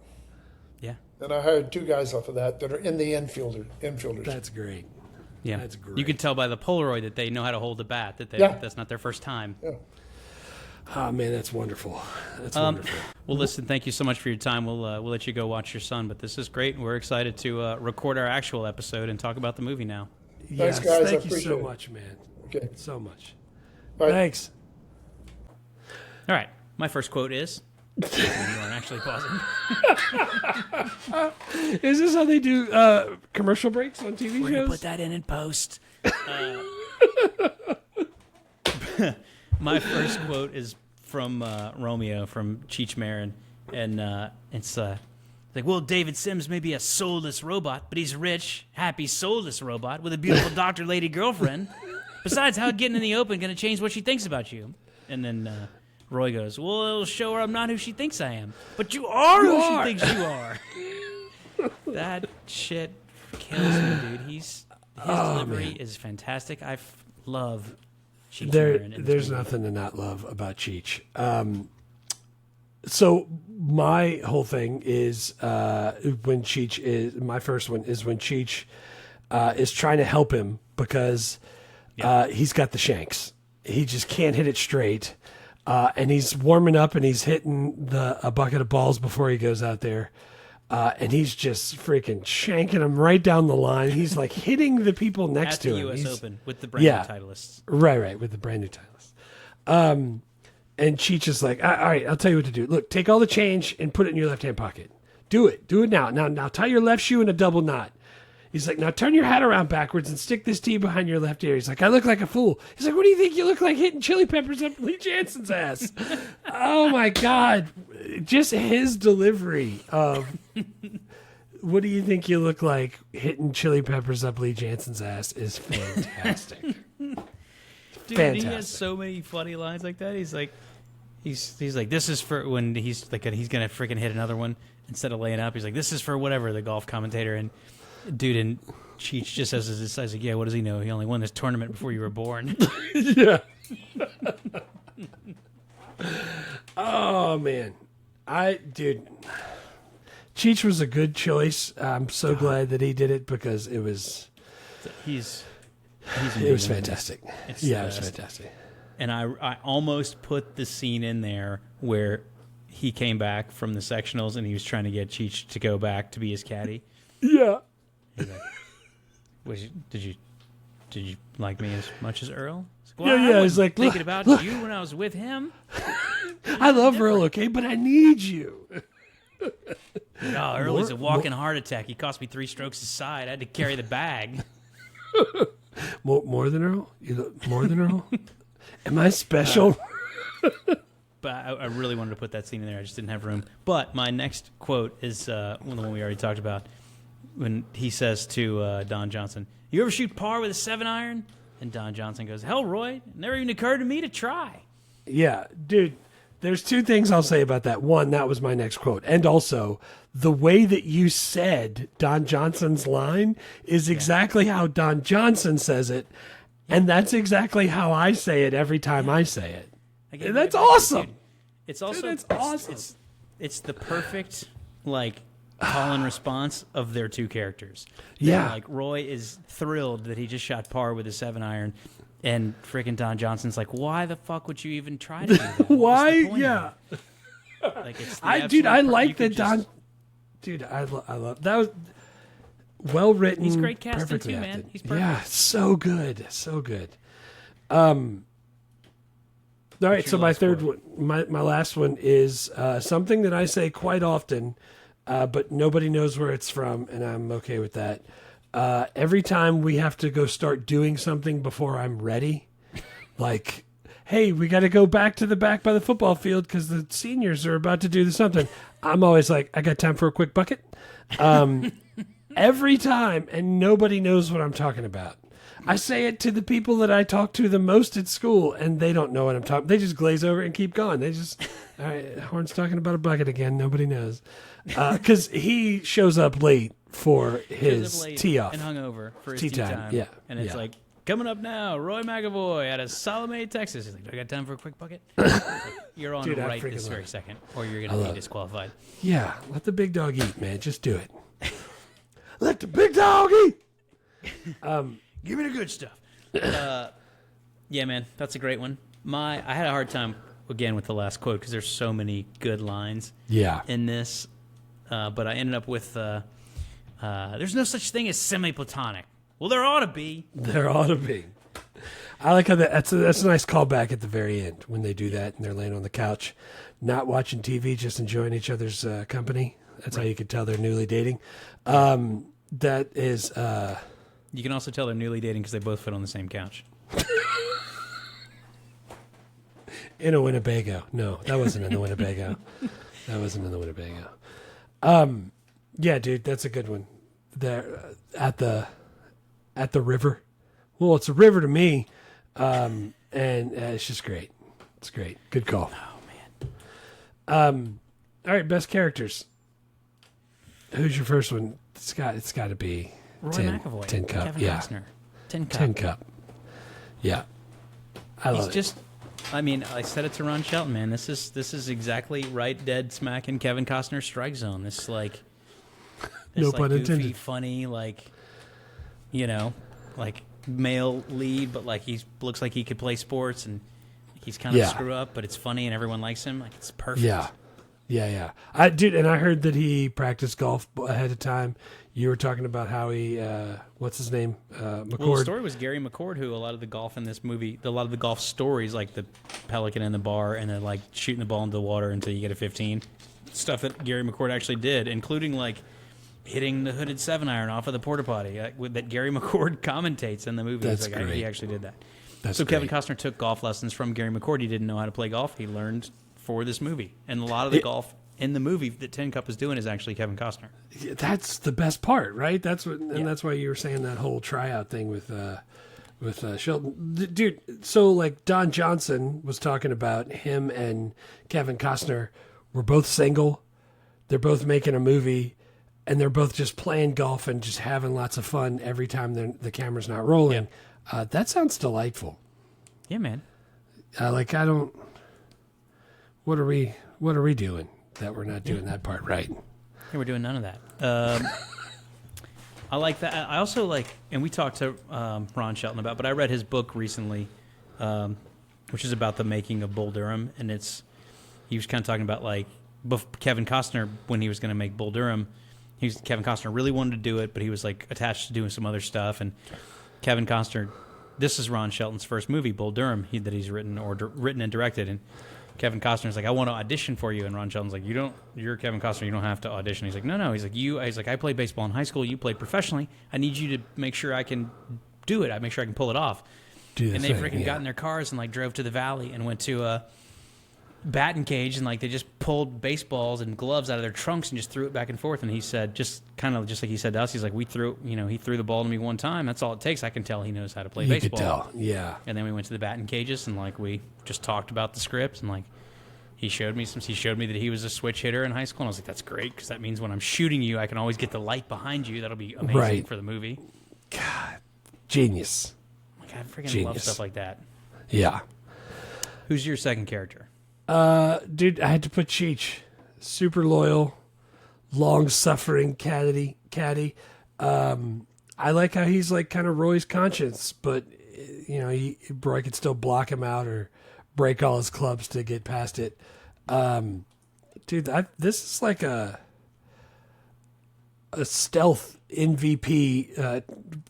Yeah. And I hired 2 guys off of that are in the infielders. That's great. Yeah. That's great. You can tell by the Polaroid that they know how to hold the bat, that that's not their first time. Yeah. Oh man, that's wonderful. That's wonderful. Well, listen, thank you so much for your time. We'll let you go watch your son, but this is great, and we're excited to record our actual episode and talk about the movie now. Thanks, Yes, guys. I thank you appreciate so it. much, man. Okay. So much. Bye. Thanks. All right, my first quote is. You aren't actually pausing. Is this how they do commercial breaks on TV We're gonna shows? put that in post. My first quote is from Romeo from Cheech Marin, and it's like, well, David Sims may be a soulless robot, but he's rich, happy, soulless robot with a beautiful doctor lady girlfriend. Besides, how getting in the open going to change what she thinks about you? And then Roy goes, well, it'll show her I'm not who she thinks I am, but you are who she thinks you are. That shit kills me, dude. His delivery is fantastic. I love Cheech Marin in this There's movie. nothing to not love about Cheech. So my whole thing is when Cheech is my first one is when Cheech is trying to help him because he's got the shanks. He just can't hit it straight, and he's warming up and he's hitting a bucket of balls before he goes out there. And he's just freaking shanking them right down the line. He's like hitting the people next At to the him. U.S. He's- Open with the brand new titleists. Right, with the brand new titleist. And Cheech is like, all right, I'll tell you what to do. Look, take all the change and put it in your left-hand pocket. Do it now. Now tie your left shoe in a double knot. He's like, now turn your hat around backwards and stick this tee behind your left ear. He's like, I look like a fool. He's like, what do you think? You look like hitting chili peppers up Lee Jansen's ass. Oh my God. Just his delivery of, what do you think you look like hitting chili peppers up Lee Jansen's ass is fantastic. Dude, Fantastic. he has so many funny lines like that. He's like, he's like, this is for when he's like, he's gonna freaking hit another one instead of laying up. He's like, this is for whatever, the golf commentator. And dude, and Cheech just says this, he's like, yeah, what does he know? He only won this tournament before you were born. Yeah. Oh man, Cheech was a good choice. I'm so glad that he did it because it was He's it was fantastic. It's Yeah, the it was best. fantastic. And I almost put the scene in there where he came back from the sectionals and he was trying to get Cheech to go back to be his caddy. Yeah. He's like, did you like me as much as Earl? He's like, Yeah, I he's wasn't like, thinking look, about look. you when I was with him. I love Earl, okay, but I need you. No, Early's a walking heart attack. He cost me 3 strokes aside. I had to carry the bag. More than Earl? You look more than Earl? Am I special? But I really wanted to put that scene in there. I just didn't have room. But my next quote is the one we already talked about. When he says to Don Johnson, you ever shoot par with a 7-iron? And Don Johnson goes, hell, Roy, it never even occurred to me to try. Yeah, dude, there's 2 things I'll say about that. One, that was my next quote. And also, the way that you said Don Johnson's line is exactly how Don Johnson says it. And that's exactly how I say it every time I say it. Like, And that's awesome. Dude, it's also Dude, that's awesome. It's the perfect call and response of their 2 characters. Yeah. Like Roy is thrilled that he just shot par with a 7-iron, and freaking Don Johnson's like, why the fuck would you even try to do that? What's Why? the point of Yeah. it? Like, it's the I absolute like you could that Don. just- Dude, I love that was well written. He's great casting perfectly too, man. acted. He's perfect. Yeah, so good, so good. All right, What's so your my last third quote? one, my last one is something that I say quite often, but nobody knows where it's from, and I'm okay with that. Every time we have to go start doing something before I'm ready, like, hey, we got to go back to the back by the football field because the seniors are about to do something. I'm always like, I got time for a quick bucket. Every time, and nobody knows what I'm talking about. I say it to the people that I talk to the most at school, and they don't know what I'm talking. They just glaze over it and keep going. They just, all right, Horn's talking about a bucket again. Nobody knows, because he shows up late for his tee off and hungover for his tea tea time. time. Yeah, and it's yeah. like coming up now, Roy McAvoy out of Salome, Texas. He's like, "Do I got time for a quick bucket?" Like, you're on Dude, I right freaking this love very it. second, or you're going to be disqualified. Yeah, let the big dog eat, man. Just do it. Let the big dog eat. Give me the good stuff. Yeah, man, that's a great one. I had a hard time again with the last quote because there's so many good lines Yeah. in this, but I ended up with there's no such thing as semi-platonic. Well, there ought to be. There ought to be. I like how that's a nice callback at the very end when they do that and they're laying on the couch, not watching TV, just enjoying each other's company. That's how you can tell they're newly dating. That is, You can also tell they're newly dating because they both fit on the same couch. in a Winnebago. No, that wasn't in the Winnebago. That wasn't in the Winnebago. Yeah, dude, that's a good one. There at the river. Well, it's a river to me, and it's just great. It's great. Good call. Oh man. All right, best characters. Who's your first one? It's got to be Roy McAvoy, Tin Cup. Kevin Yeah, Costner, Tin Cup. Tin Cup. Yeah, I love He's it. just. I mean, I said it to Ron Shelton, man. This is exactly right, dead smack in Kevin Costner's strike zone. This like, No pun goofy, intended. funny, like, like male lead, but like he looks like he could play sports, and he's kind of Yeah. screw up, but it's funny and everyone likes him. Like it's perfect. Yeah. And I heard that he practiced golf ahead of time. You were talking about how he, what's his name, McCord. Well, the story was Gary McCord, who a lot of the golf in this movie, a lot of the golf stories, like the pelican in the bar and then like shooting the ball into the water until you get a 15, stuff that Gary McCord actually did, including like hitting the hooded 7-iron off of the porta potty that Gary McCord commentates in the movie. That's He's like, great. He actually did that. That's so Kevin great. Costner took golf lessons from Gary McCord. He didn't know how to play golf. He learned for this movie, and a lot of the golf in the movie that Tin Cup is doing is actually Kevin Costner. That's the best part, right? That's what, and that's why you were saying that whole tryout thing with Shelton, dude. So like Don Johnson was talking about him and Kevin Costner were both single. They're both making a movie, and they're both just playing golf and just having lots of fun every time the camera's not rolling. That sounds delightful. Yeah, man. What are we doing that we're not doing that part right? Yeah, we're doing none of that. I like that. I also like, and we talked to Ron Shelton about, but I read his book recently, which is about the making of Bull Durham, and he was kind of talking about like Kevin Costner when he was going to make Bull Durham. Kevin Costner really wanted to do it, but he was like attached to doing some other stuff, and Kevin Costner. This is Ron Shelton's first movie, Bull Durham, that he's written and directed, and Kevin Costner's like, I want to audition for you, and Ron Shelton's like, you're Kevin Costner, you don't have to audition. He's like, no. He's like, I played baseball in high school, you played professionally. I need you to make sure I can do it. I make sure I can pull it off. And they freaking got in their cars and like drove to the valley and went to a batting cage, and like they just pulled baseballs and gloves out of their trunks and just threw it back and forth. And he said, just like he said to us, he's like, he threw the ball to me one time. That's all it takes. I can tell he knows how to play baseball. You could tell, yeah. And then we went to the batting cages and like we just talked about the script, and like he showed me that he was a switch hitter in high school, and I was like, that's great, because that means when I'm shooting you, I can always get the light behind you. That'll be amazing for the movie. God, genius. Like I freaking love stuff like that. Yeah. Who's your second character? Dude, I had to put Cheech. Super loyal, long-suffering caddy. I like how he's like kind of Roy's conscience, but Roy could still block him out or break all his clubs to get past it. Dude, this is like a stealth MVP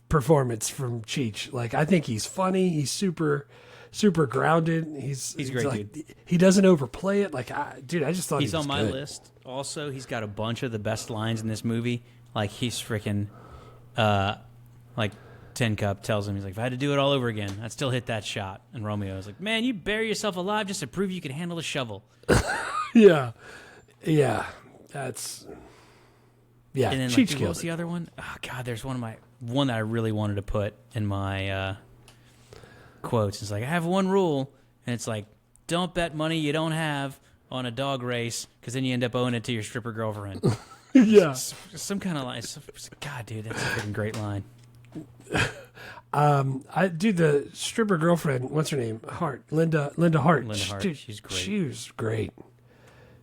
performance from Cheech. Like, I think he's funny. He's super super grounded. He's great, like, dude. He doesn't overplay it. Like, I just thought he's he was on my good. list. Also, he's got a bunch of the best lines in this movie. Like, he's freaking, like, Tin Cup tells him, he's like, if I had to do it all over again, I'd still hit that shot. And Romeo's like, man, you bury yourself alive just to prove you can handle a shovel. Yeah. That's. Yeah, And then, like, dude, what was the other one? Oh, God, there's one that I really wanted to put in my quotes. It's like, I have one rule, and it's like, don't bet money you don't have on a dog race, because then you end up owing it to your stripper girlfriend. Yeah. Some kind of line. God, dude, that's a freaking great line. The stripper girlfriend, what's her name? Linda Hart. Linda Hart, Dude, she's great. She was great.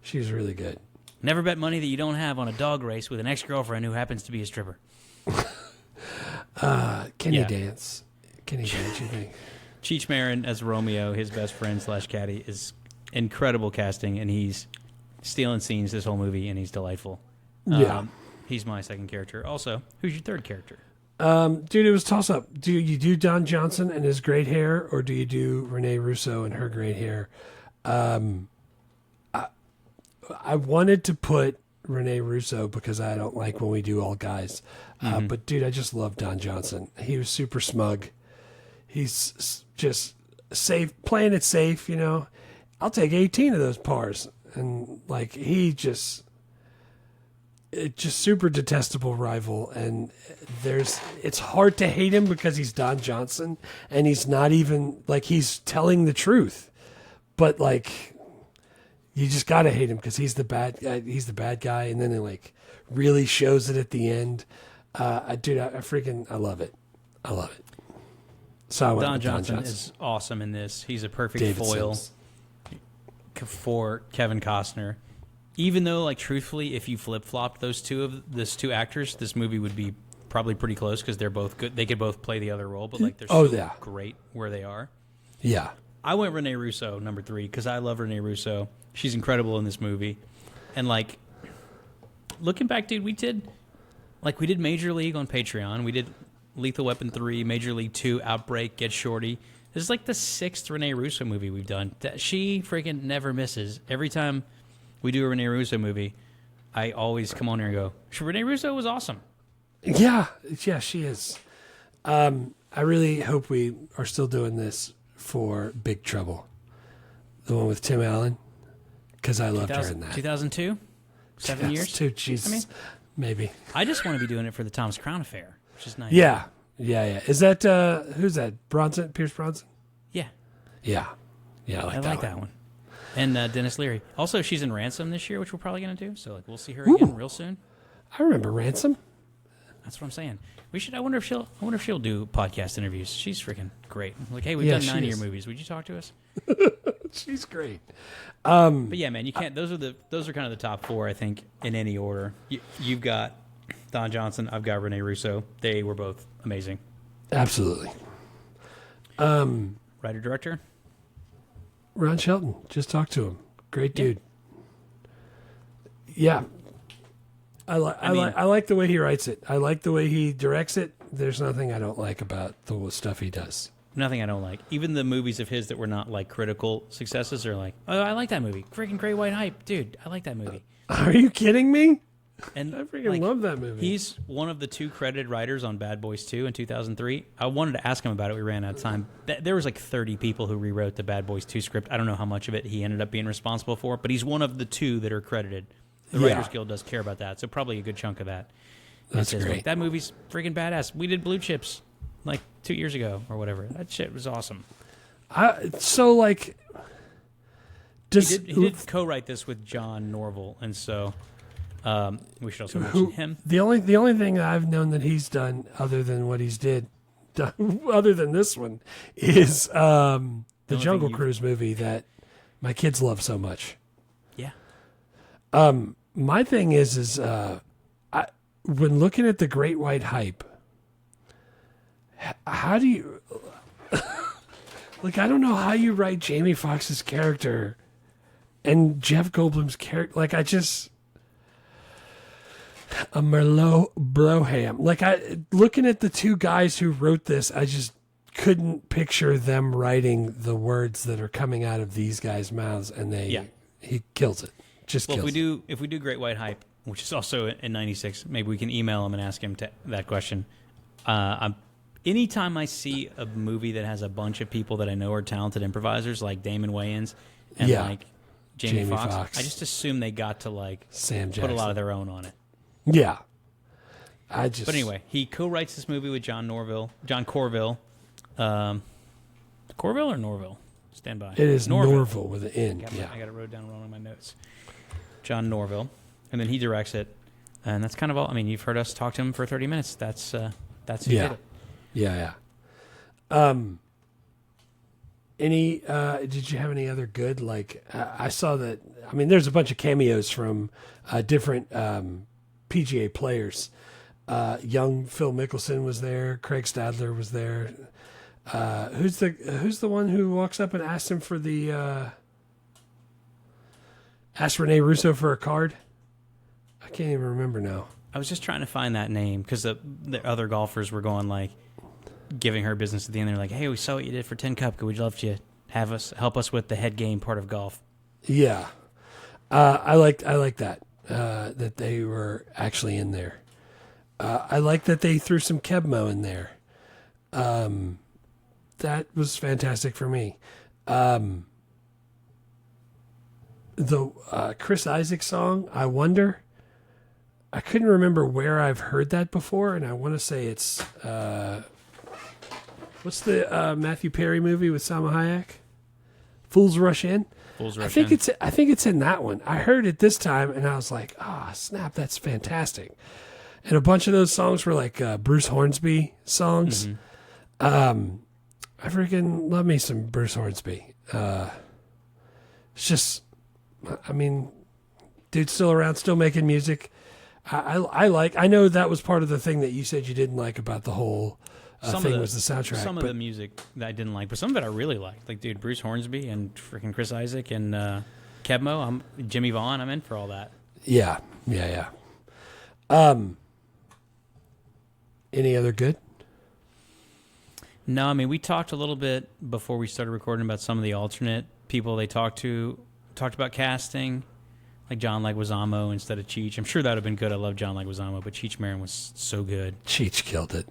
She was really good. Never bet money that you don't have on a dog race with an ex-girlfriend who happens to be a stripper. Can you dance? Can he dance, you think? Cheech Marin as Romeo, his best friend / caddy, is incredible casting, and he's stealing scenes this whole movie, and he's delightful. Yeah. He's my second character. Also, who's your third character? Dude, it was toss up. Do you do Don Johnson and his great hair, or do you do Renee Russo and her great hair? I wanted to put Renee Russo because I don't like when we do all guys. But dude, I just love Don Johnson. He was super smug. He's just safe, playing it safe, you know. I'll take 18 of those pars. And like, it's just super detestable rival. And it's hard to hate him because he's Don Johnson and he's not even like, he's telling the truth, but like, you just gotta hate him because he's the bad guy. He's the bad guy, and then it like really shows it at the end. I love it. I love it. So I went Don with Johnson is awesome in this. He's a perfect David foil Sims. for Kevin Costner. Even though, like, truthfully, if you flip-flopped those two actors, this movie would be probably pretty close because they're both good. They could both play the other role, but like they're so great where they are. Yeah. I went Renee Russo, number 3, because I love Renee Russo. She's incredible in this movie. And, like, looking back, dude, we did Major League on Patreon. We did Lethal Weapon 3, Major League 2, Outbreak, Get Shorty. This is, like, the 6th Renee Russo movie we've done. She freaking never misses. Every time we do a Renee Russo movie, I always come on here and go, Renee Russo was awesome. Yeah, she is. I really hope we are still doing this for Big Trouble, the one with Tim Allen, because I loved her in that. 2002? 7 years? 2002, Jesus, maybe. I just want to be doing it for the Thomas Crown Affair, which is nice. Yeah. Is that, who's that, Bronson, Pierce Bronson? Yeah. Yeah, I like that one. And Dennis Leary. Also, she's in Ransom this year, which we're probably going to do, so like we'll see her again real soon. I remember Ransom. That's what I'm saying. I wonder if she'll do podcast interviews. She's freaking great. Like, hey, we've done 9-year movies. Would you talk to us? She's great. But yeah, man, you can't. Those are kind of the top 4, I think, in any order. You've got Don Johnson. I've got Renee Russo. They were both amazing. Absolutely. Writer director Ron Shelton. Just talked to him. Great dude. Yeah. I like the way he writes it. I like the way he directs it. There's nothing I don't like about the stuff he does. Nothing I don't like. Even the movies of his that were not like critical successes are like, oh, I like that movie. Freaking Great White Hype. Dude, I like that movie. Are you kidding me? And I freaking love that movie. He's one of the 2 credited writers on Bad Boys 2 in 2003. I wanted to ask him about it. We ran out of time. There was like 30 people who rewrote the Bad Boys 2 script. I don't know how much of it he ended up being responsible for, but he's one of the 2 that are credited. The Writers Guild does care about that, so probably a good chunk of that. That's great. Like, that movie's freaking badass. We did Blue Chips like 2 years ago or whatever. That shit was awesome. He did co-write this with John Norville, and so we should also mention him. The only thing I've known that he's done other than what he's done other than this one is the Jungle Cruise movie that my kids love so much. Yeah. My thing is when looking at the Great White Hype, how do you like? I don't know how you write Jamie Foxx's character and Jeff Goldblum's character. Like, a Merlot Broham. Like, looking at the 2 guys who wrote this, I just couldn't picture them writing the words that are coming out of these guys' mouths, and he kills it. Just well, kills if we do Great White Hype, which is also in '96, maybe we can email him and ask him that question. Anytime I see a movie that has a bunch of people that I know are talented improvisers, like Damon Wayans and like Jamie Foxx, I just assume they got to like Sam put a lot of their own on it. Yeah. But anyway, he co-writes this movie with John Corville. Corville or Norville? Stand by. It is Norville with an N. I got it wrote down wrong in my notes. John Norville, and then he directs it, and that's kind of all. I mean, you've heard us talk to him for 30 minutes. That's who did it. Yeah. Did you have any other good? Like I saw that. I mean, there's a bunch of cameos from different PGA players. Young Phil Mickelson was there. Craig Stadler was there. Who's the one who walks up and asks him for asked Rene Russo for a card? I can't even remember now. I was just trying to find that name because the other golfers were going like giving her business at the end. They're like, "Hey, we saw what you did for 10 Cup. Could we love you help us with the head game part of golf?" Yeah, I like that that they were actually in there. I like that they threw some Kebmo in there. That was fantastic for me. The Chris Isaak song, I Wonder, I couldn't remember where I've heard that before, and I want to say it's what's the Matthew Perry movie with Salma Hayek? Fools Rush In. I think it's in that one. I heard it this time, and I was like, snap, that's fantastic. And a bunch of those songs were like Bruce Hornsby songs. Mm-hmm. I freaking love me some Bruce Hornsby. It's just, I mean, dude's still around, still making music. I know that was part of the thing that you said you didn't like about the whole thing was the soundtrack. Some of the music that I didn't like, but some of it I really liked. Like, dude, Bruce Hornsby and freaking Chris Isaak and Kebmo, Jimmy Vaughn, I'm in for all that. Yeah. Any other good? No, I mean, we talked a little bit before we started recording about some of the alternate people they talked about casting, like John Leguizamo instead of Cheech. I'm sure that would have been good. I love John Leguizamo, but Cheech Marin was so good. Cheech killed it.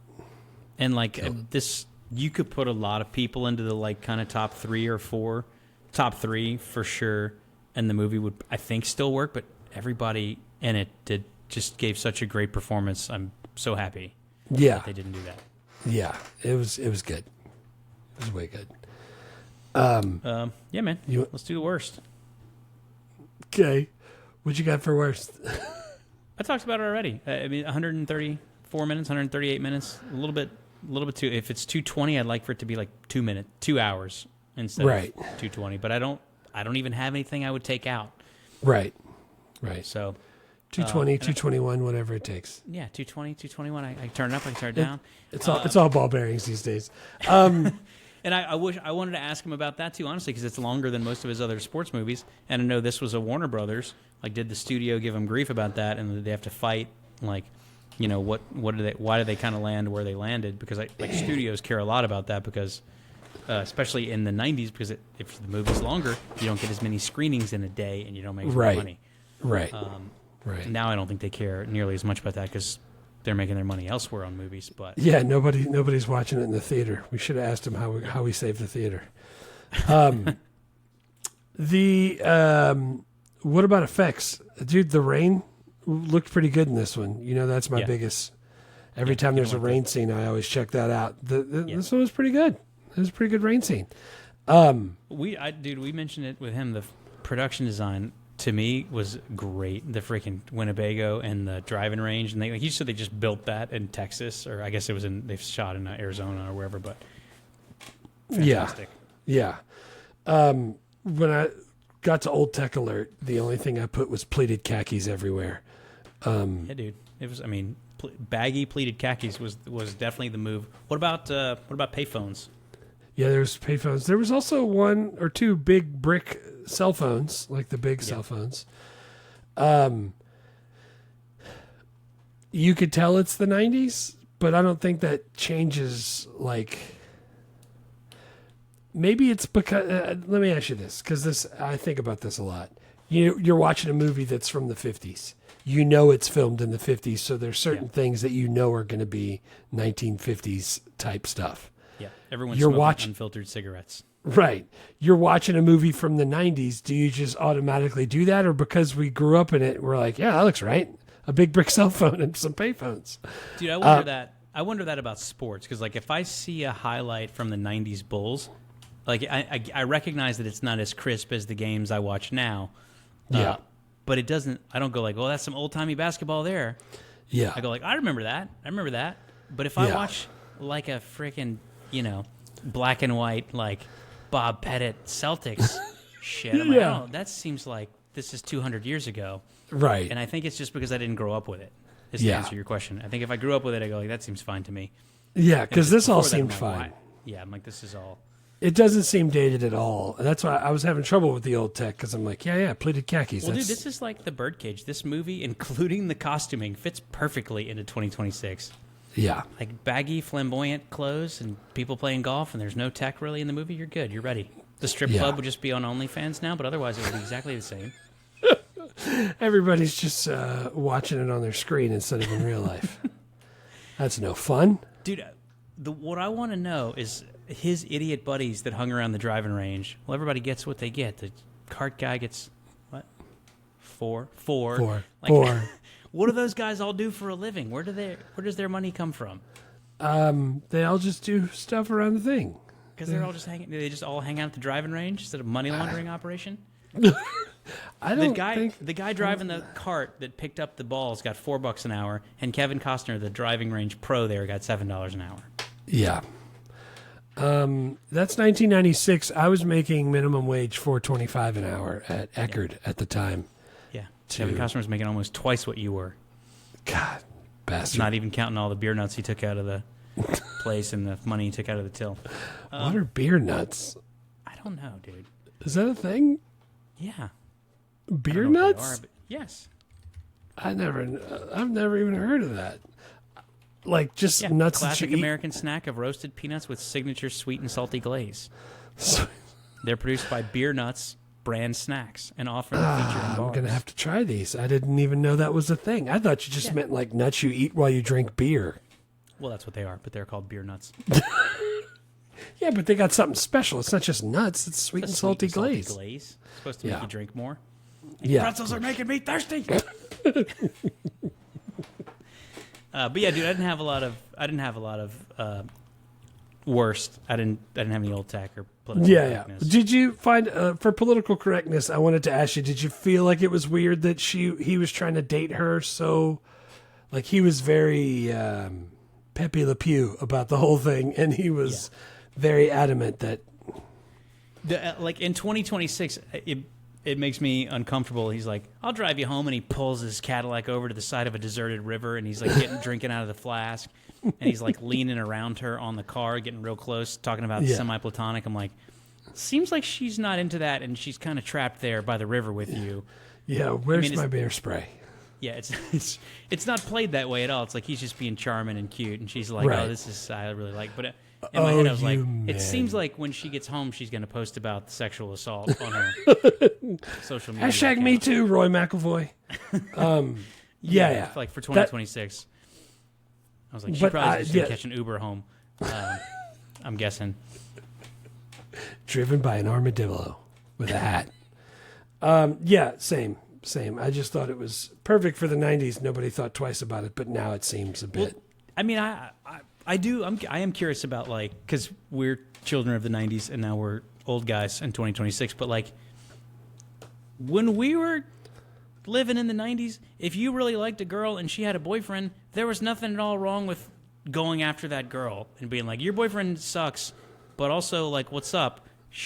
And like this, you could put a lot of people into the like kind of top 3 or 4, top 3 for sure, and the movie would, I think, still work. But everybody in it just gave such a great performance. I'm so happy. Yeah, that they didn't do that. Yeah, it was good. It was way good. Yeah, man. Let's do the worst. Okay, what you got for worst? I talked about it already. I mean, 134 minutes, 138 minutes, a little bit too. If it's 220, I'd like for it to be like 2 hours instead of 220. But I don't even have anything I would take out. Right. So 220, 221, whatever it takes. Yeah, 220, 221. I turn it up, I turn it down. It's all ball bearings these days. And I wanted to ask him about that too, honestly, because it's longer than most of his other sports movies. And I know this was a Warner Brothers. Like, did the studio give him grief about that? And did they have to fight? Like, you know, why do they kind of land where they landed? Because studios care a lot about that because, especially in the 90s, because if the movie's longer, you don't get as many screenings in a day and you don't make as much money. Right. Now I don't think they care nearly as much about that because they're making their money elsewhere on movies. But yeah, nobody's watching it in the theater. We should have asked him how we saved the theater. What about effects, dude? The rain looked pretty good in this one. You know, that's my biggest. Every time there's a rain scene, I always check that out. This one was pretty good. It was a pretty good rain scene. We mentioned it with him. The production design to me was great. The freaking Winnebago and the driving range, and he said they just built that in Texas, or I guess they've shot in Arizona or wherever. But fantastic. Yeah. When I got to Old Tech Alert, the only thing I put was pleated khakis everywhere. Yeah, dude. It was. I mean, baggy pleated khakis was definitely the move. What about payphones? Yeah, there's payphones. There was also 1 or 2 big brick cell phones, like the big cell phones. You could tell it's the 90s, but I don't think that changes. Like, maybe it's because, let me ask you this, because I think about this a lot. You're watching a movie that's from the 50s. You know it's filmed in the 50s, so there's certain things that you know are going to be 1950s type stuff. Yeah, everyone's smoking unfiltered cigarettes. Right. You're watching a movie from the 90s. Do you just automatically do that? Or because we grew up in it, we're like, yeah, that looks right. A big brick cell phone and some payphones. Dude, I wonder that. I wonder that about sports, because like if I see a highlight from the 90s Bulls, like I recognize that it's not as crisp as the games I watch now. Yeah. But it doesn't, I don't go like, well, that's some old-timey basketball there. Yeah. I go like, I remember that. But if I watch like a freaking, black and white, like Bob Pettit Celtics shit, I'm like, oh, that seems like this is 200 years ago. Right. And I think it's just because I didn't grow up with it, is to answer your question. I think if I grew up with it, I go like, that seems fine to me. Yeah, because this all seemed like, fine. why? Yeah, I'm like, this is all. It doesn't seem dated at all. That's why I was having trouble with the old tech, because I'm like, pleated khakis. Well, dude, this is like the birdcage. This movie, including the costuming, fits perfectly into 2026. Yeah. Like baggy, flamboyant clothes and people playing golf, and there's no tech really in the movie. You're good. You're ready. The strip club would just be on OnlyFans now, but otherwise it would be exactly the same. Everybody's just watching it on their screen instead of in real life. That's no fun. Dude, what I want to know is his idiot buddies that hung around the driving range. Well, everybody gets what they get. The cart guy gets, what? Four. Like, what do those guys all do for a living? Where does their money come from? They all just do stuff around the thing. Because they're all just hanging. Do they just all hang out at the driving range instead of money laundering operation? I don't think the guy driving the cart that picked up the balls got $4 an hour, and Kevin Costner, the driving range pro there, got $7 an hour. Yeah. That's 1996. I was making minimum wage $4.25 an hour at Eckerd at the time. Yeah. Kevin Costner was making almost twice what you were. God, bastard. Not even counting all the beer nuts he took out of the place and the money he took out of the till. What are beer nuts? I don't know, dude. Is that a thing? Yeah. Beer nuts? Yes. I've never even heard of that. Like just nuts. Classic that you American snack of roasted peanuts with signature sweet and salty glaze. They're produced by Beer Nuts brand snacks and often featured in bars. I'm gonna have to try these. I didn't even know that was a thing. I thought you just meant like nuts you eat while you drink beer. Well, that's what they are, but they're called Beer Nuts. Yeah, but they got something special. It's not just nuts. It's sweet and salty glaze. It's supposed to make you drink more. Yeah. Pretzels are making me thirsty. But yeah, dude, I didn't have a lot of worst. I didn't have any old tech or political correctness. Did you find for political correctness? I wanted to ask you. Did you feel like it was weird that he was trying to date her? So, like, he was very Pepe Le Pew about the whole thing, and he was very adamant that. Like in 2026, it makes me uncomfortable. He's like, I'll drive you home, and he pulls his Cadillac over to the side of a deserted river, and he's like drinking out of the flask, and he's like leaning around her on the car, getting real close, talking about semi-platonic. I'm like, seems like she's not into that, and she's kind of trapped there by the river with you. Yeah, where's my bear spray? Yeah, it's not played that way at all. It's like he's just being charming and cute, and she's like, oh, this is I really like, but. In my head, I was like, it seems like when she gets home, she's going to post about the sexual assault on her social media. Hashtag account. Me too, Roy McAvoy. Like for 2026. I was like, she probably just going to catch an Uber home. I'm guessing. Driven by an armadillo with a hat. Same. I just thought it was perfect for the 90s. Nobody thought twice about it, but now it seems a bit. Well, I mean, I am curious about, like, because we're children of the 90s and now we're old guys in 2026, but like when we were living in the 90s, if you really liked a girl and she had a boyfriend, there was nothing at all wrong with going after that girl and being like, your boyfriend sucks, but also, like, what's up?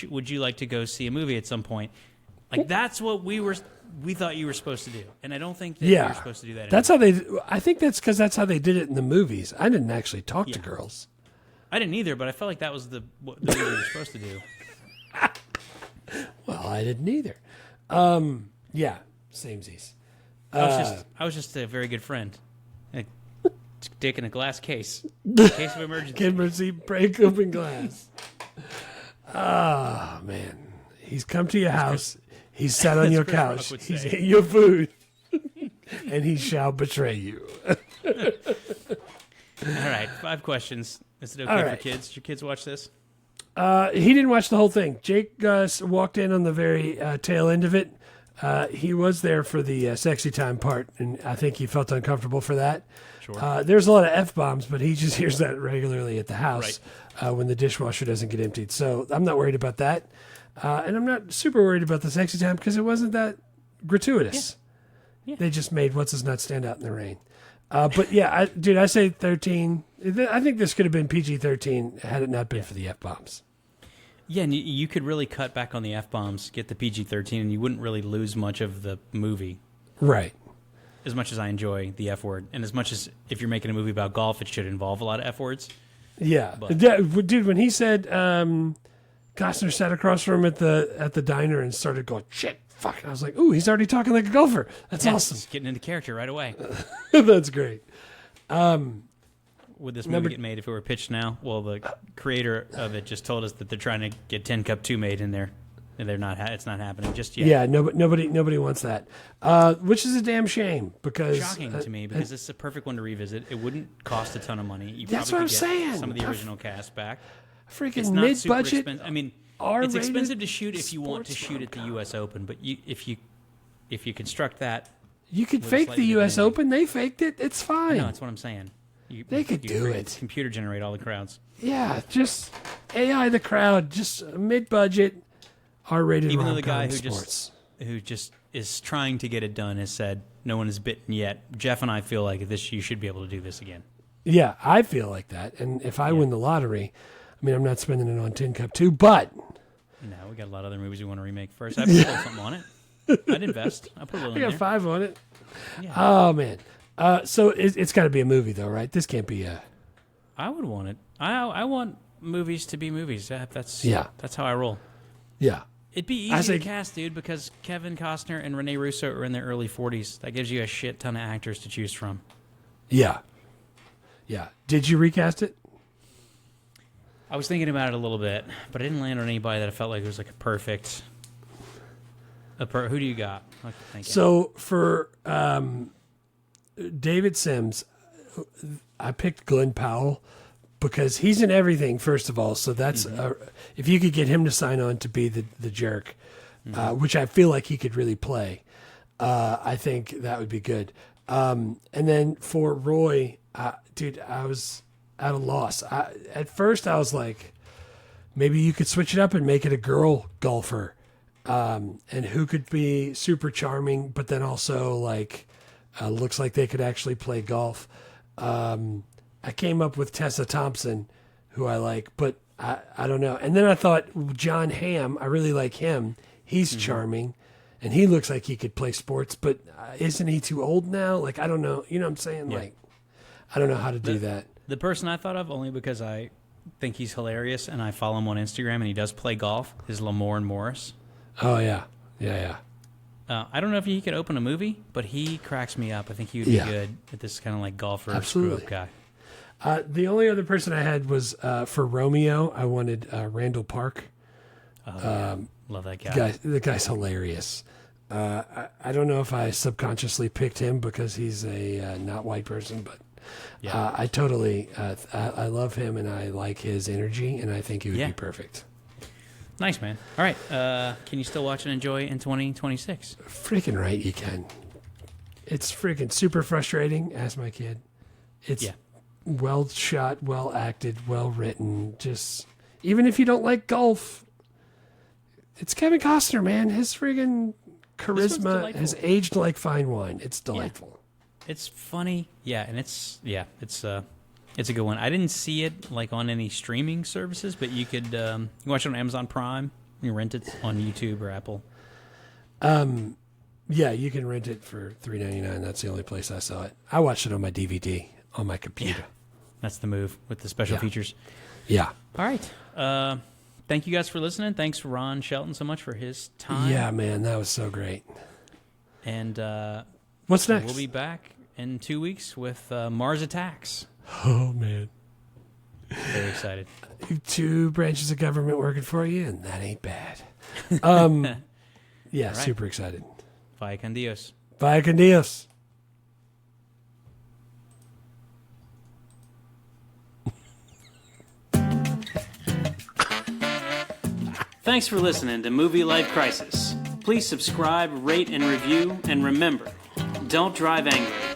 Would you like to go see a movie at some point? Like, that's what we thought you were supposed to do, and I don't think that you're supposed to do that. That's anymore. I think that's because that's how they did it in the movies. I didn't actually talk to girls. I didn't either, but I felt like that was what the movie you were supposed to do. Well, I didn't either. Samesies. I was just a very good friend. A dick in a glass case. In case of emergency. Emergency, break open glass. Oh, man. He's come to your house. He's sat on your Chris Rock couch. would He's say. eaten your food. And he shall betray you. All right, 5 questions. Is it okay All for right. kids? Did your kids watch this? He didn't watch the whole thing. Jake walked in on the very tail end of it. He was there for the sexy time part, and I think he felt uncomfortable for that. Sure. There's a lot of F-bombs, but he just hears that regularly at the house when the dishwasher doesn't get emptied. So I'm not worried about that. And I'm not super worried about the sexy time because it wasn't that gratuitous. Yeah. They just made What's-His-Nuts stand out in the rain. But yeah, I say 13. I think this could have been PG-13 had it not been for the F-bombs. Yeah, and you could really cut back on the F-bombs, get the PG-13, and you wouldn't really lose much of the movie. Right. As much as I enjoy the F word, and as much as if you're making a movie about golf, it should involve a lot of F words. Yeah. But- Dude, when he said Costner sat across from him at the diner and started going, shit, fuck. I was like, ooh, he's already talking like a golfer. That's awesome. Just getting into character right away. That's great. Would this movie get made if it were pitched now? Well, the creator of it just told us that they're trying to get Tin Cup 2 made in there. And they're not. It's not happening just yet. Yeah, nobody wants that, which is a damn shame because Shocking to me because it's a perfect one to revisit. It wouldn't cost a ton of money. You That's probably what could I'm get saying. some of the original cast back. It's freaking not super mid-budget. expensive. I mean, R-rated it's expensive to shoot if you want to sports shoot at the rom-com. U.S. Open, but if you construct that, You could with a fake slightly the U.S. different Open. They faked it. It's fine. no, that's what I'm saying. They could do create- it. Computer generate all the crowds. Yeah, just AI the crowd, just mid-budget, R-rated Even though the rom-com guy sports. who just is trying to get it done has said no one is bitten yet. Jeff and I feel like this you should be able to do this again. Yeah, I feel like that. And if I win the lottery, I mean, I'm not spending it on Tin Cup 2, but No, we got a lot of other movies we want to remake first. I put a little something on it. I'd invest. I put a little I in got there. 5 on it. Yeah. Oh, man. So it's got to be a movie, though, right? This can't be a... I would want it. I want movies to be movies. That's how I roll. Yeah. It'd be I easy say- to cast, dude, because Kevin Costner and Rene Russo are in their early 40s. That gives you a shit ton of actors to choose from. Yeah. Yeah. Did you recast it? I was thinking about it a little bit, but I didn't land on anybody that I felt like it was like a perfect. Who do you got? I'm thinking. So for David Sims, I picked Glenn Powell because he's in everything, first of all. So that's if you could get him to sign on to be the jerk, which I feel like he could really play, I think that would be good. And then for Roy, dude, I was at a loss. At first, I was like, maybe you could switch it up and make it a girl golfer. And who could be super charming, but then also like looks like they could actually play golf. I came up with Tessa Thompson, who I like, but I don't know. And then I thought John Hamm, I really like him. He's charming, and he looks like he could play sports, but isn't he too old now? Like, I don't know. You know what I'm saying? Yeah. Like, I don't know how to do that. The person I thought of, only because I think he's hilarious and I follow him on Instagram and he does play golf, is Lamorne Morris. Oh, yeah. Yeah. I don't know if he could open a movie, but he cracks me up. I think he would be good at this kind of like golfer Absolutely. screw-up guy. The only other person I had was for Romeo, I wanted Randall Park. Love that guy. The guy's hilarious. I don't know if I subconsciously picked him because he's a not white person, but I totally I love him and I like his energy, and I think he would be perfect. Nice, man. All right. Can you still watch and enjoy in 2026? Freaking right, you can. It's freaking super frustrating. Ask my kid. It's well shot, well acted, well written. Just even if you don't like golf, it's Kevin Costner, man. His friggin' charisma has aged like fine wine. It's delightful. It's funny, and it's a good one. I didn't see it like on any streaming services, but you could you watch it on Amazon Prime. You rent it on YouTube or Apple. Yeah, you can rent it for $3.99. That's the only place I saw it. I watched it on my DVD on my computer. That's the move with the special features. Yeah. All right. Thank you guys for listening. Thanks, Ron Shelton, so much for his time. Yeah, man, that was so great. And what's next? We'll be back in 2 weeks with Mars Attacks. Oh, man. Very excited. 2 branches of government working for you, and that ain't bad. Yeah, right. super excited. Vaya con Dios. Vaya con Dios. Thanks for listening to Movie Life Crisis. Please subscribe, rate, and review, and remember, don't drive angry.